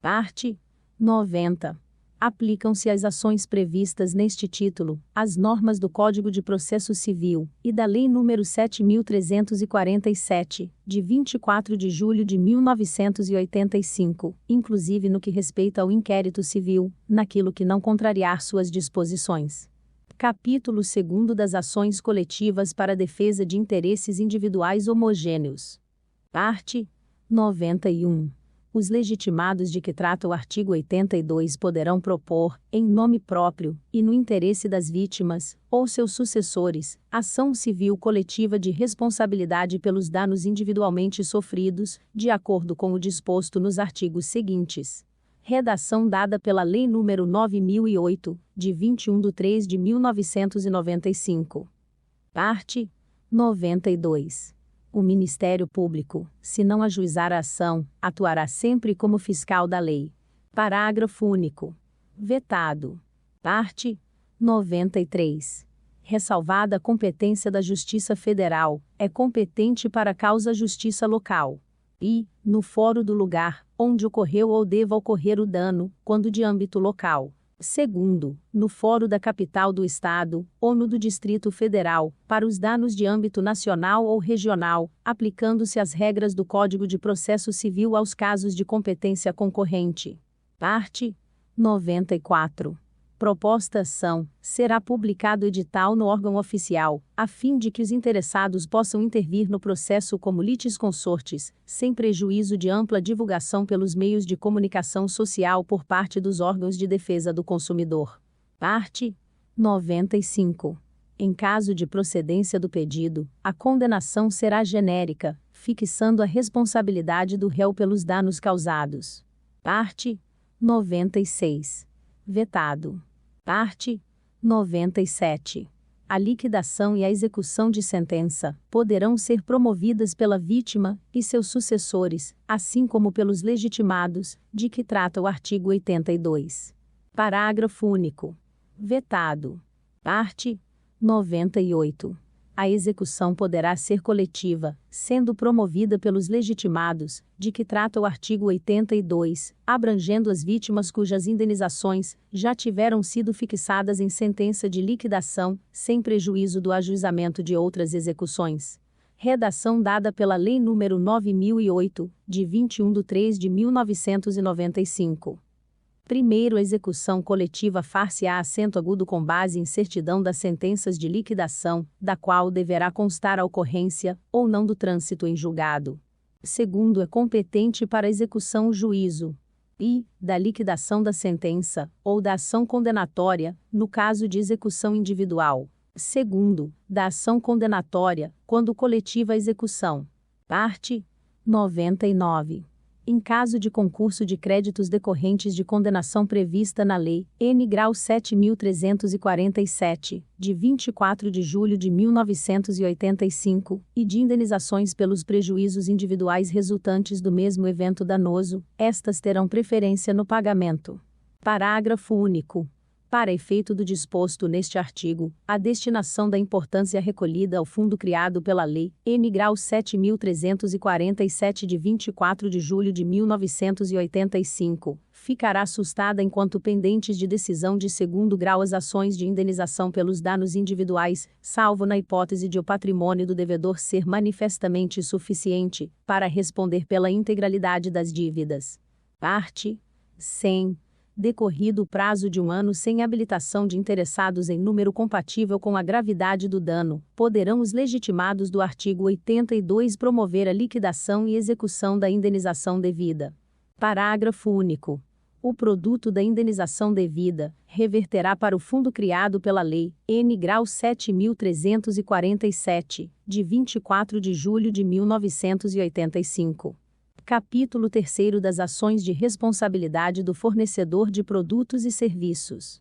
S1: Parte 90. Aplicam-se às ações previstas neste título as normas do Código de Processo Civil e da Lei nº 7.347, de 24 de julho de 1985, inclusive no que respeita ao inquérito civil, naquilo que não contrariar suas disposições. Capítulo 2 das ações coletivas para a defesa de interesses individuais homogêneos. Parte 91. Os legitimados de que trata o artigo 82 poderão propor, em nome próprio, e no interesse das vítimas, ou seus sucessores, ação civil coletiva de responsabilidade pelos danos individualmente sofridos, de acordo com o disposto nos artigos seguintes. Redação dada pela Lei nº 9008, de 21/3/1995. Parte 92. O Ministério Público, se não ajuizar a ação, atuará sempre como fiscal da lei. Parágrafo único. Vetado. Parte 93. Ressalvada a competência da Justiça Federal, é competente para a causa Justiça Local. E, no foro do lugar, onde ocorreu ou deva ocorrer o dano, quando de âmbito local. Segundo, no foro da capital do Estado, ou no do Distrito Federal, para os danos de âmbito nacional ou regional, aplicando-se as regras do Código de Processo Civil aos casos de competência concorrente. Parte 94. Proposta ação, será publicado edital no órgão oficial, a fim de que os interessados possam intervir no processo como litisconsortes, sem prejuízo de ampla divulgação pelos meios de comunicação social por parte dos órgãos de defesa do consumidor. Parte 95. Em caso de procedência do pedido, a condenação será genérica, fixando a responsabilidade do réu pelos danos causados. Parte 96. Vetado. Parte 97. A liquidação e a execução de sentença poderão ser promovidas pela vítima e seus sucessores, assim como pelos legitimados, de que trata o artigo 82. Parágrafo único. Vetado. Parte 98. A execução poderá ser coletiva, sendo promovida pelos legitimados, de que trata o artigo 82, abrangendo as vítimas cujas indenizações já tiveram sido fixadas em sentença de liquidação, sem prejuízo do ajuizamento de outras execuções. Redação dada pela Lei nº 9008, de 21/3/1995. Primeiro, a execução coletiva far-se-á acento agudo com base em certidão das sentenças de liquidação, da qual deverá constar a ocorrência, ou não do trânsito em julgado. Segundo, é competente para a execução o juízo. E, da liquidação da sentença, ou da ação condenatória, no caso de execução individual. Segundo, da ação condenatória, quando coletiva a execução. Parte 99. Em caso de concurso de créditos decorrentes de condenação prevista na Lei N. Grau 7.347, de 24 de julho de 1985, e de indenizações pelos prejuízos individuais resultantes do mesmo evento danoso, estas terão preferência no pagamento. Parágrafo único. Para efeito do disposto neste artigo, a destinação da importância recolhida ao fundo criado pela Lei N. Grau 7.347 de 24 de julho de 1985, ficará sustada enquanto pendentes de decisão de segundo grau as ações de indenização pelos danos individuais, salvo na hipótese de o patrimônio do devedor ser manifestamente suficiente para responder pela integralidade das dívidas. Parte 100. Decorrido o prazo de 1 ano sem habilitação de interessados em número compatível com a gravidade do dano, poderão os legitimados do artigo 82 promover a liquidação e execução da indenização devida. Parágrafo único. O produto da indenização devida reverterá para o fundo criado pela Lei N. Grau 7.347, de 24 de julho de 1985. Capítulo 3º das ações de responsabilidade do fornecedor de produtos e serviços.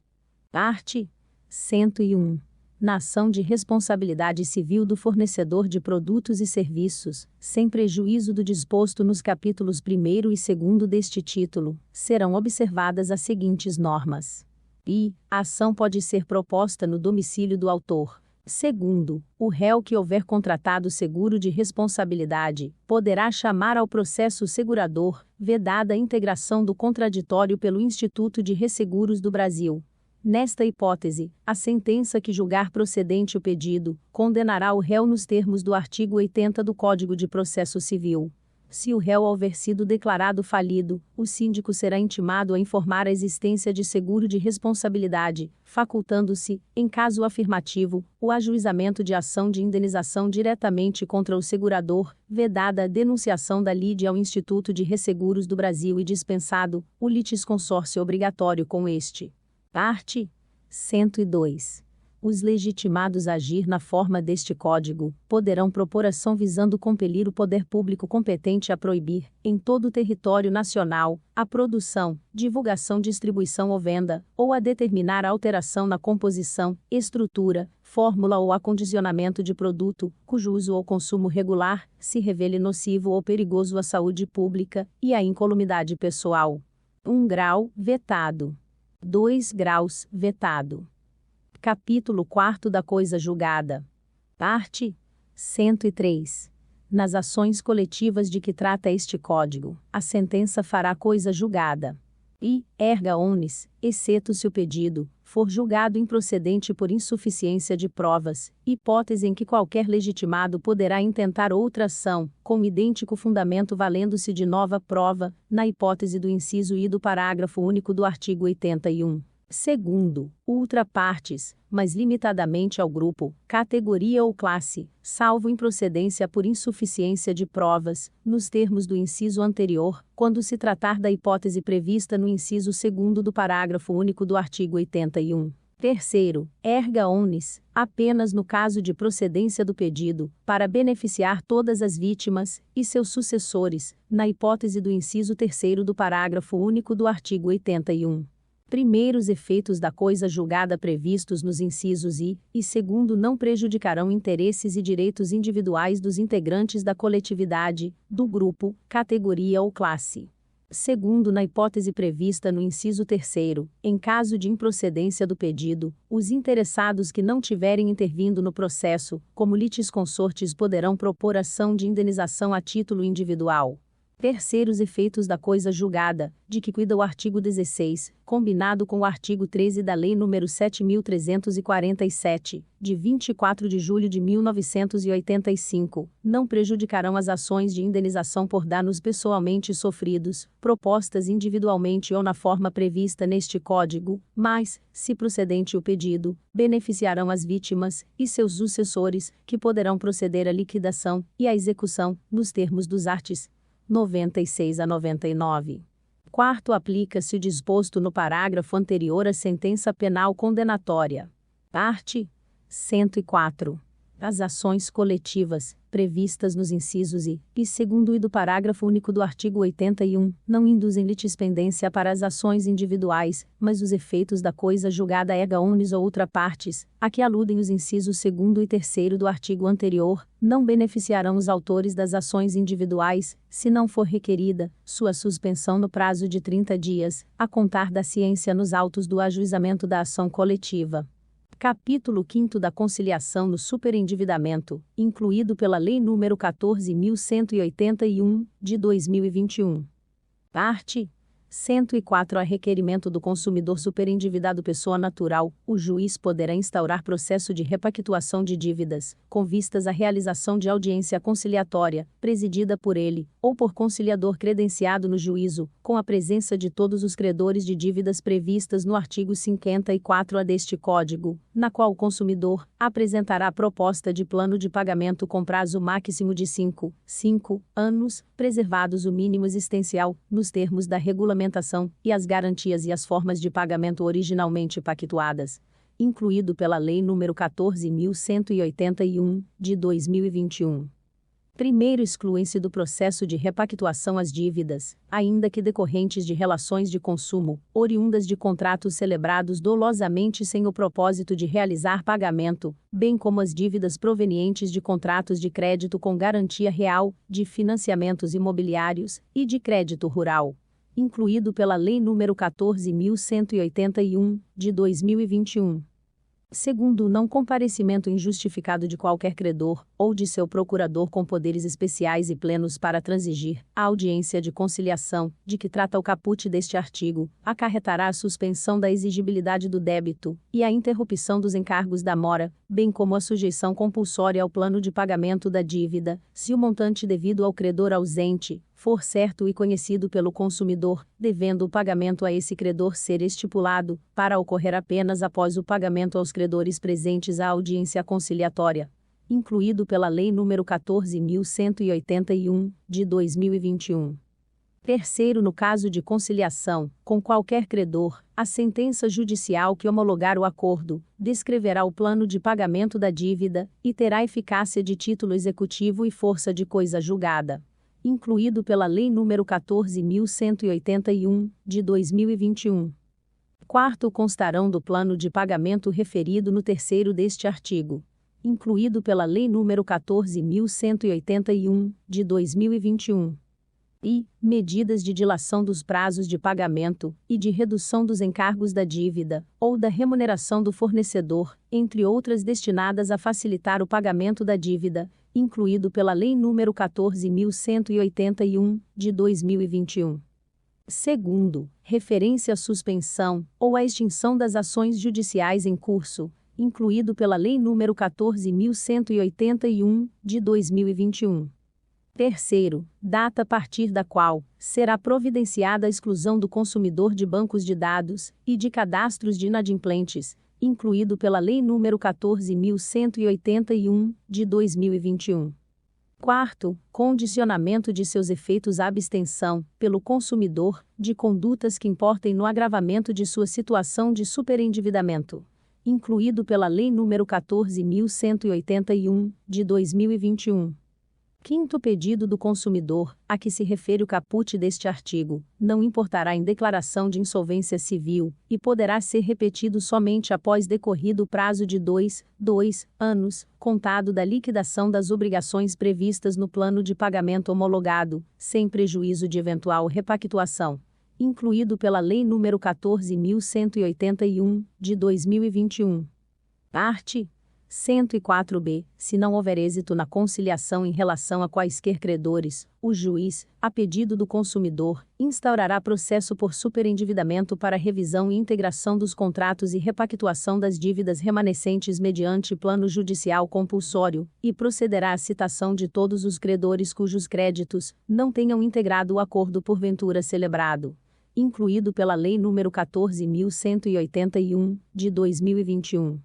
S1: Parte 101. Na ação de responsabilidade civil do fornecedor de produtos e serviços, sem prejuízo do disposto nos capítulos 1º e 2º deste título, serão observadas as seguintes normas. A ação pode ser proposta no domicílio do autor. Segundo, o réu que houver contratado seguro de responsabilidade, poderá chamar ao processo segurador, vedada a integração do contraditório pelo Instituto de Resseguros do Brasil. Nesta hipótese, a sentença que julgar procedente o pedido, condenará o réu nos termos do artigo 80 do Código de Processo Civil. Se o réu houver sido declarado falido, o síndico será intimado a informar a existência de seguro de responsabilidade, facultando-se, em caso afirmativo, o ajuizamento de ação de indenização diretamente contra o segurador, vedada a denunciação da lide ao Instituto de Resseguros do Brasil e dispensado o litisconsórcio obrigatório com este. Parte 102. Os legitimados a agir na forma deste Código poderão propor ação visando compelir o poder público competente a proibir, em todo o território nacional, a produção, divulgação, distribuição ou venda, ou a determinar a alteração na composição, estrutura, fórmula ou acondicionamento de produto, cujo uso ou consumo regular se revele nocivo ou perigoso à saúde pública e à incolumidade pessoal. 1 grau, vetado. 2 graus, vetado. Capítulo 4 da coisa julgada. Parte 103. Nas ações coletivas de que trata este Código, a sentença fará coisa julgada. Erga omnes, exceto se o pedido for julgado improcedente por insuficiência de provas, hipótese em que qualquer legitimado poderá intentar outra ação, com idêntico fundamento valendo-se de nova prova, na hipótese do inciso I do parágrafo único do artigo 81. Segundo, ultra partes, mas limitadamente ao grupo, categoria ou classe, salvo improcedência por insuficiência de provas, nos termos do inciso anterior, quando se tratar da hipótese prevista no inciso 2º do parágrafo único do artigo 81. Terceiro, erga omnes, apenas no caso de procedência do pedido, para beneficiar todas as vítimas e seus sucessores, na hipótese do inciso 3º do parágrafo único do artigo 81. Primeiros efeitos da coisa julgada previstos nos incisos I e segundo não prejudicarão interesses e direitos individuais dos integrantes da coletividade, do grupo, categoria ou classe. Segundo, na hipótese prevista no inciso 3º, em caso de improcedência do pedido, os interessados que não tiverem intervindo no processo, como litisconsortes, poderão propor ação de indenização a título individual. Terceiros efeitos da coisa julgada, de que cuida o artigo 16, combinado com o artigo 13 da Lei nº 7.347, de 24 de julho de 1985, não prejudicarão as ações de indenização por danos pessoalmente sofridos, propostas individualmente ou na forma prevista neste Código, mas, se procedente o pedido, beneficiarão as vítimas e seus sucessores, que poderão proceder à liquidação e à execução, nos termos dos arts. 96 a 99. Quarto, aplica-se o disposto no parágrafo anterior à sentença penal condenatória. Parte 104. As ações coletivas, previstas nos incisos I e segundo do parágrafo único do artigo 81, não induzem litispendência para as ações individuais, mas os efeitos da coisa julgada erga omnes ou outra partes, a que aludem os incisos 2º e 3º do artigo anterior, não beneficiarão os autores das ações individuais, se não for requerida sua suspensão no prazo de 30 dias, a contar da ciência nos autos do ajuizamento da ação coletiva. Capítulo 5 da conciliação no superendividamento, incluído pela Lei nº 14.181, de 2021. Parte 104. A requerimento do consumidor superendividado pessoa natural, o juiz poderá instaurar processo de repactuação de dívidas, com vistas à realização de audiência conciliatória, presidida por ele, ou por conciliador credenciado no juízo, com a presença de todos os credores de dívidas previstas no artigo 54-A deste Código, na qual o consumidor apresentará a proposta de plano de pagamento com prazo máximo de 5 anos, preservados o mínimo existencial, nos termos da regulamentação regulamentação e as garantias e as formas de pagamento originalmente pactuadas, incluído pela Lei nº 14.181, de 2021. Primeiro, excluem-se do processo de repactuação as dívidas, ainda que decorrentes de relações de consumo, oriundas de contratos celebrados dolosamente sem o propósito de realizar pagamento, bem como as dívidas provenientes de contratos de crédito com garantia real, de financiamentos imobiliários e de crédito rural, incluído pela Lei nº 14.181, de 2021. Segundo, o não comparecimento injustificado de qualquer credor, ou de seu procurador com poderes especiais e plenos para transigir, a audiência de conciliação, de que trata o caput deste artigo, acarretará a suspensão da exigibilidade do débito, e a interrupção dos encargos da mora, bem como a sujeição compulsória ao plano de pagamento da dívida, se o montante devido ao credor ausente for certo e conhecido pelo consumidor, devendo o pagamento a esse credor ser estipulado, para ocorrer apenas após o pagamento aos credores presentes à audiência conciliatória, incluído pela Lei nº 14.181, de 2021. Terceiro, no caso de conciliação, com qualquer credor, a sentença judicial que homologar o acordo, descreverá o plano de pagamento da dívida, e terá eficácia de título executivo e força de coisa julgada, incluído pela Lei nº 14.181, de 2021. Quarto, constarão do plano de pagamento referido no terceiro deste artigo, incluído pela Lei nº 14.181, de 2021. E medidas de dilação dos prazos de pagamento e de redução dos encargos da dívida, ou da remuneração do fornecedor, entre outras destinadas a facilitar o pagamento da dívida, incluído pela Lei nº 14.181, de 2021. Segundo, referência à suspensão, ou à extinção das ações judiciais em curso, incluído pela Lei nº 14.181, de 2021. Terceiro, data a partir da qual será providenciada a exclusão do consumidor de bancos de dados e de cadastros de inadimplentes, incluído pela Lei nº 14.181, de 2021. Quarto, condicionamento de seus efeitos à abstenção, pelo consumidor, de condutas que importem no agravamento de sua situação de superendividamento, incluído pela Lei nº 14.181, de 2021. Quinto, pedido do consumidor, a que se refere o caput deste artigo, não importará em declaração de insolvência civil, e poderá ser repetido somente após decorrido o prazo de 2 anos, contado da liquidação das obrigações previstas no plano de pagamento homologado, sem prejuízo de eventual repactuação, incluído pela Lei nº 14.181, de 2021. Parte 104b. Se não houver êxito na conciliação em relação a quaisquer credores, o juiz, a pedido do consumidor, instaurará processo por superendividamento para revisão e integração dos contratos e repactuação das dívidas remanescentes mediante plano judicial compulsório, e procederá à citação de todos os credores cujos créditos não tenham integrado o acordo porventura celebrado, incluído pela Lei nº 14.181, de 2021.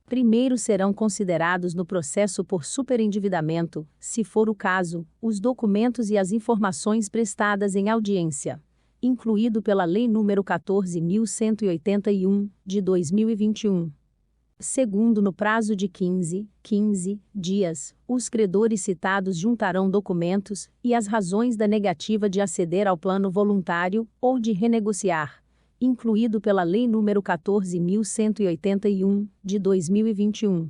S1: Primeiro, serão considerados no processo por superendividamento, se for o caso, os documentos e as informações prestadas em audiência, incluído pela Lei nº 14.181, de 2021. Segundo, no prazo de 15 dias, os credores citados juntarão documentos e as razões da negativa de aceder ao plano voluntário ou de renegociar, incluído pela Lei nº 14.181, de 2021.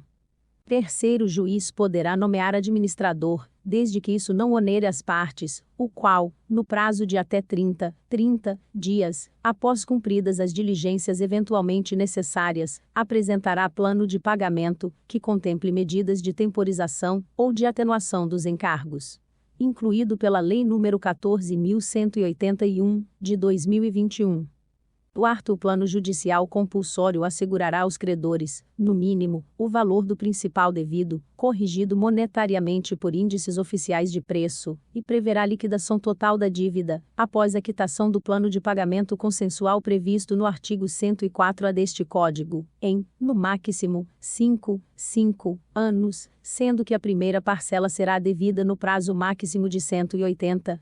S1: Terceiro, o juiz poderá nomear administrador, desde que isso não onere as partes, o qual, no prazo de até 30 dias, após cumpridas as diligências eventualmente necessárias, apresentará plano de pagamento, que contemple medidas de temporização ou de atenuação dos encargos, incluído pela Lei nº 14.181, de 2021. Quarto, o plano judicial compulsório assegurará aos credores, no mínimo, o valor do principal devido, corrigido monetariamente por índices oficiais de preço, e preverá a liquidação total da dívida, após a quitação do plano de pagamento consensual previsto no artigo 104-A deste Código, em, no máximo, 5 anos, sendo que a primeira parcela será devida no prazo máximo de 180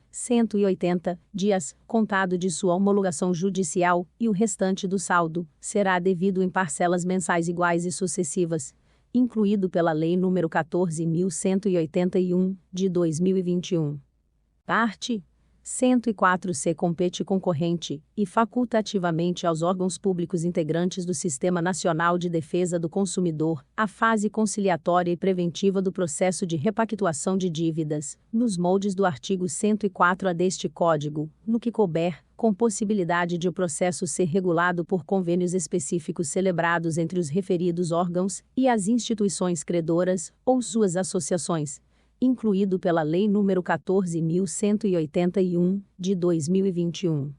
S1: dias, contado de sua homologação judicial, e o restante do saldo será devido em parcelas mensais iguais e sucessivas, incluído pela Lei nº 14.181, de 2021. Parte 104C compete concorrente e facultativamente aos órgãos públicos integrantes do Sistema Nacional de Defesa do Consumidor a fase conciliatória e preventiva do processo de repactuação de dívidas, nos moldes do artigo 104-A deste Código, no que couber, com possibilidade de o processo ser regulado por convênios específicos celebrados entre os referidos órgãos e as instituições credoras ou suas associações, incluído pela Lei nº 14.181, de 2021.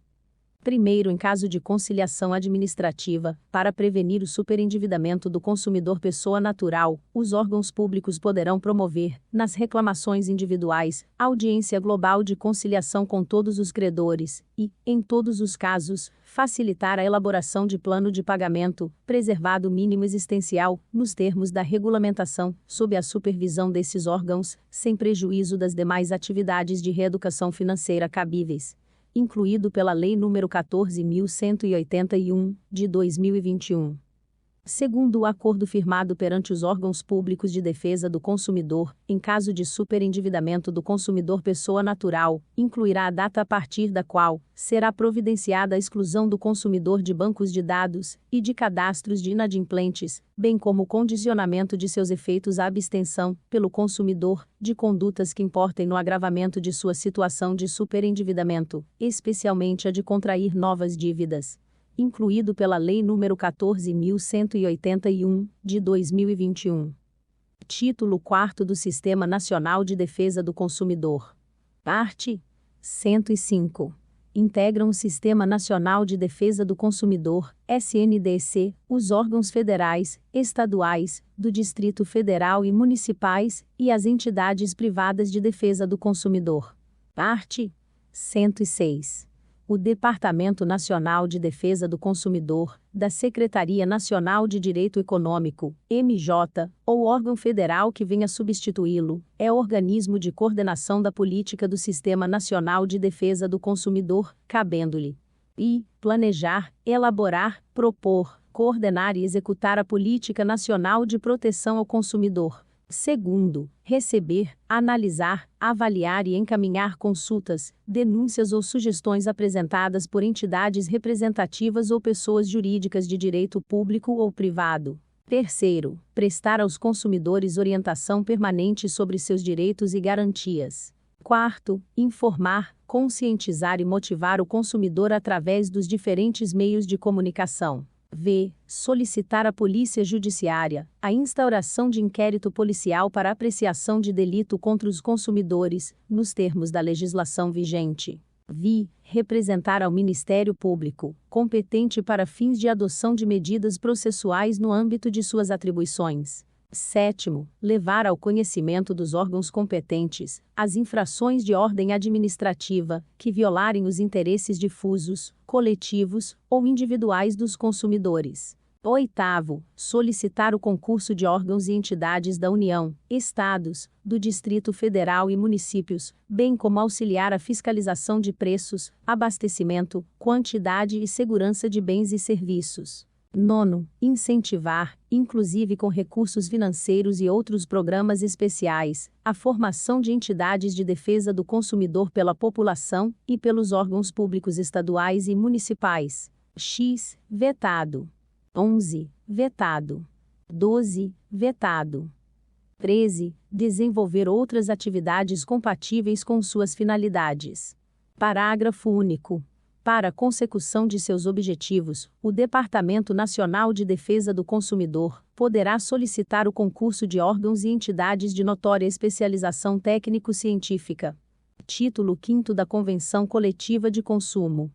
S1: Primeiro, em caso de conciliação administrativa, para prevenir o superendividamento do consumidor pessoa natural, os órgãos públicos poderão promover, nas reclamações individuais, audiência global de conciliação com todos os credores e, em todos os casos, facilitar a elaboração de plano de pagamento, preservado o mínimo existencial, nos termos da regulamentação, sob a supervisão desses órgãos, sem prejuízo das demais atividades de reeducação financeira cabíveis, incluído pela Lei nº 14.181, de 2021. Segundo o acordo firmado perante os órgãos públicos de defesa do consumidor, em caso de superendividamento do consumidor pessoa natural, incluirá a data a partir da qual será providenciada a exclusão do consumidor de bancos de dados e de cadastros de inadimplentes, bem como o condicionamento de seus efeitos à abstenção, pelo consumidor, de condutas que importem no agravamento de sua situação de superendividamento, especialmente a de contrair novas dívidas, incluído pela Lei nº 14.181, de 2021. Título 4º do Sistema Nacional de Defesa do Consumidor. Parte 105. Integram o Sistema Nacional de Defesa do Consumidor, SNDC, os órgãos federais, estaduais, do Distrito Federal e municipais, e as entidades privadas de defesa do consumidor. Parte 106. O Departamento Nacional de Defesa do Consumidor, da Secretaria Nacional de Direito Econômico, MJ, ou órgão federal que venha substituí-lo, é organismo de coordenação da política do Sistema Nacional de Defesa do Consumidor, cabendo-lhe i. planejar, elaborar, propor, coordenar e executar a Política Nacional de Proteção ao Consumidor. Segundo, receber, analisar, avaliar e encaminhar consultas, denúncias ou sugestões apresentadas por entidades representativas ou pessoas jurídicas de direito público ou privado. Terceiro, prestar aos consumidores orientação permanente sobre seus direitos e garantias. Quarto, informar, conscientizar e motivar o consumidor através dos diferentes meios de comunicação. V. Solicitar à Polícia Judiciária a instauração de inquérito policial para apreciação de delito contra os consumidores, nos termos da legislação vigente. Vi. Representar ao Ministério Público, competente para fins de adoção de medidas processuais no âmbito de suas atribuições. Sétimo, levar ao conhecimento dos órgãos competentes as infrações de ordem administrativa que violarem os interesses difusos, coletivos ou individuais dos consumidores. Oitavo, solicitar o concurso de órgãos e entidades da União, Estados, do Distrito Federal e municípios, bem como auxiliar a fiscalização de preços, abastecimento, quantidade e segurança de bens e serviços. Nono, incentivar, inclusive com recursos financeiros e outros programas especiais, a formação de entidades de defesa do consumidor pela população e pelos órgãos públicos estaduais e municipais. X. Vetado. 11. Vetado. 12. Vetado. 13. Desenvolver outras atividades compatíveis com suas finalidades. Parágrafo único. Para a consecução de seus objetivos, o Departamento Nacional de Defesa do Consumidor poderá solicitar o concurso de órgãos e entidades de notória especialização técnico-científica. Título 5º da Convenção Coletiva de Consumo.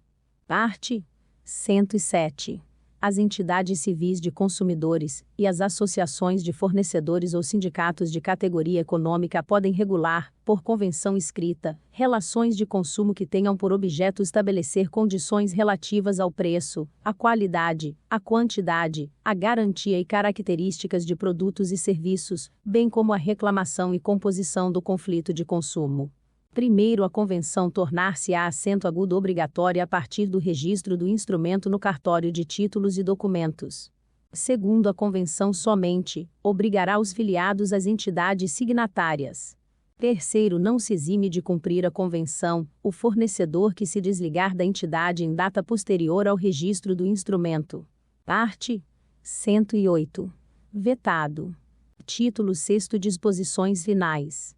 S1: Parte 107. as entidades civis de consumidores e as associações de fornecedores ou sindicatos de categoria econômica podem regular, por convenção escrita, relações de consumo que tenham por objeto estabelecer condições relativas ao preço, à qualidade, à quantidade, à garantia e características de produtos e serviços, bem como a reclamação e composição do conflito de consumo. Primeiro, a convenção tornar-se-á acento agudo obrigatória a partir do registro do instrumento no cartório de títulos e documentos. Segundo, a convenção somente obrigará os filiados às entidades signatárias. Terceiro, não se exime de cumprir a convenção o fornecedor que se desligar da entidade em data posterior ao registro do instrumento. Parte 108. Vetado. Título 6º. Disposições finais.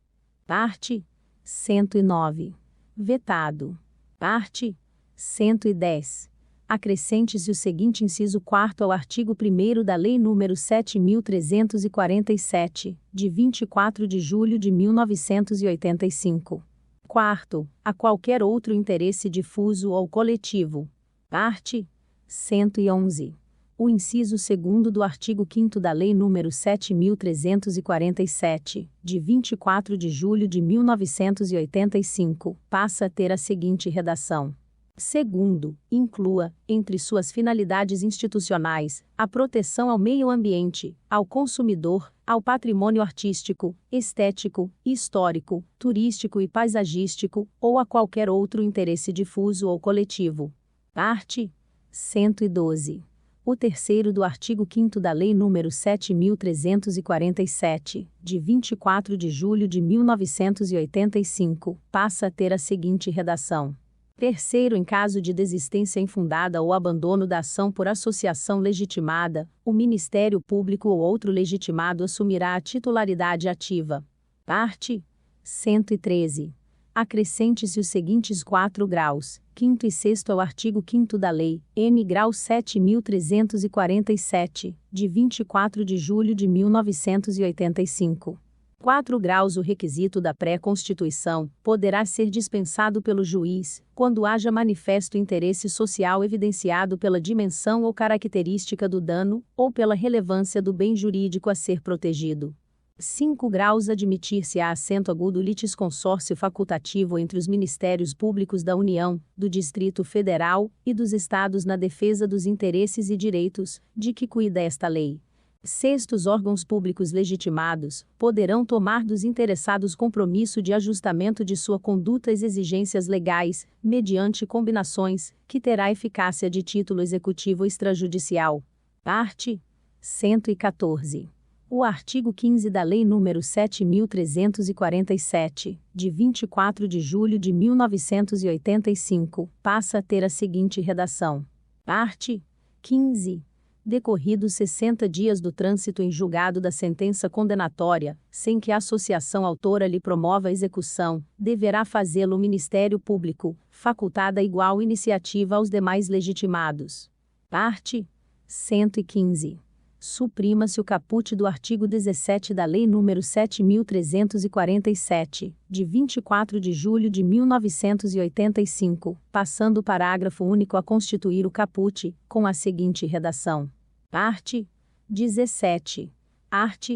S1: Parte 109. Vetado. Parte 110. Acrescente-se o seguinte inciso 4º ao artigo 1º da Lei nº 7.347, de 24 de julho de 1985. Quarto, a qualquer outro interesse difuso ou coletivo. Parte 111. O inciso 2º do artigo 5º da Lei nº 7.347, de 24 de julho de 1985, passa a ter a seguinte redação. Segundo, inclua, entre suas finalidades institucionais, a proteção ao meio ambiente, ao consumidor, ao patrimônio artístico, estético, histórico, turístico e paisagístico, ou a qualquer outro interesse difuso ou coletivo. Parte 112. O terceiro do artigo 5º da Lei nº 7.347, de 24 de julho de 1985, passa a ter a seguinte redação. Terceiro, em caso de desistência infundada ou abandono da ação por associação legitimada, o Ministério Público ou outro legitimado assumirá a titularidade ativa. Parte 113. Acrescente-se os seguintes 4 graus, 5º e 6º ao artigo 5º da Lei, N. grau 7.347, de 24 de julho de 1985. 4 graus. O requisito da pré-constituição poderá ser dispensado pelo juiz, quando haja manifesto interesse social evidenciado pela dimensão ou característica do dano, ou pela relevância do bem jurídico a ser protegido. 5 graus. Admitir-se-á acento agudo litisconsórcio facultativo entre os Ministérios Públicos da União, do Distrito Federal e dos Estados na defesa dos interesses e direitos, de que cuida esta lei. 6. Os órgãos públicos legitimados poderão tomar dos interessados compromisso de ajustamento de sua conduta às exigências legais, mediante combinações, que terá eficácia de título executivo extrajudicial. Parte 114. O artigo 15 da Lei nº 7.347, de 24 de julho de 1985, passa a ter a seguinte redação. Parte 15. Decorridos 60 dias do trânsito em julgado da sentença condenatória, sem que a associação autora lhe promova a execução, deverá fazê-lo o Ministério Público, facultada igual iniciativa aos demais legitimados. Parte 115. Suprima-se o caput do artigo 17 da Lei nº 7.347, de 24 de julho de 1985, passando o parágrafo único a constituir o caput, com a seguinte redação. Parte 17. Art.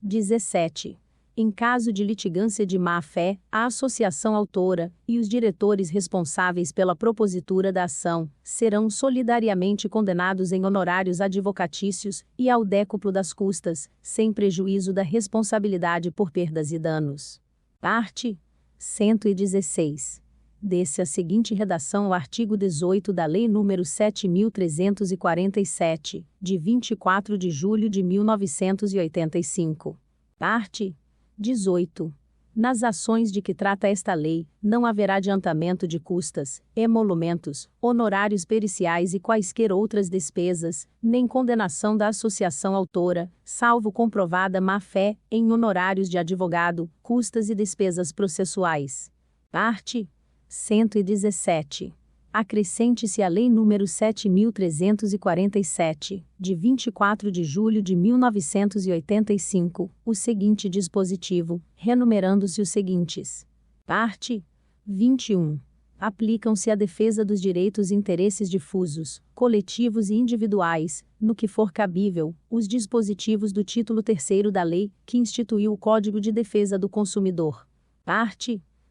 S1: 17. Em caso de litigância de má-fé, a associação autora e os diretores responsáveis pela propositura da ação serão solidariamente condenados em honorários advocatícios e ao décuplo das custas, sem prejuízo da responsabilidade por perdas e danos. Parte 116. Desse a seguinte redação ao artigo 18 da Lei nº 7.347, de 24 de julho de 1985. Parte 18. Nas ações de que trata esta lei, não haverá adiantamento de custas, emolumentos, honorários periciais e quaisquer outras despesas, nem condenação da associação autora, salvo comprovada má-fé, em honorários de advogado, custas e despesas processuais. Parte 117. Acrescente-se à Lei nº 7.347, de 24 de julho de 1985, o seguinte dispositivo, renumerando-se os seguintes. Parte 21. Aplicam-se à defesa dos direitos e interesses difusos, coletivos e individuais, no que for cabível, os dispositivos do título 3º da lei, que instituiu o Código de Defesa do Consumidor. Art.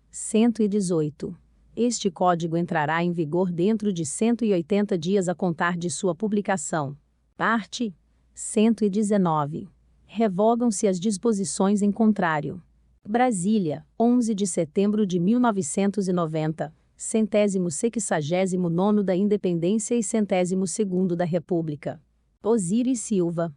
S1: 118. Este Código entrará em vigor dentro de 180 dias a contar de sua publicação. Art. 119. Revogam-se as disposições em contrário. Brasília, 11 de setembro de 1990, 169º da Independência e 102º da República. Osiris Silva.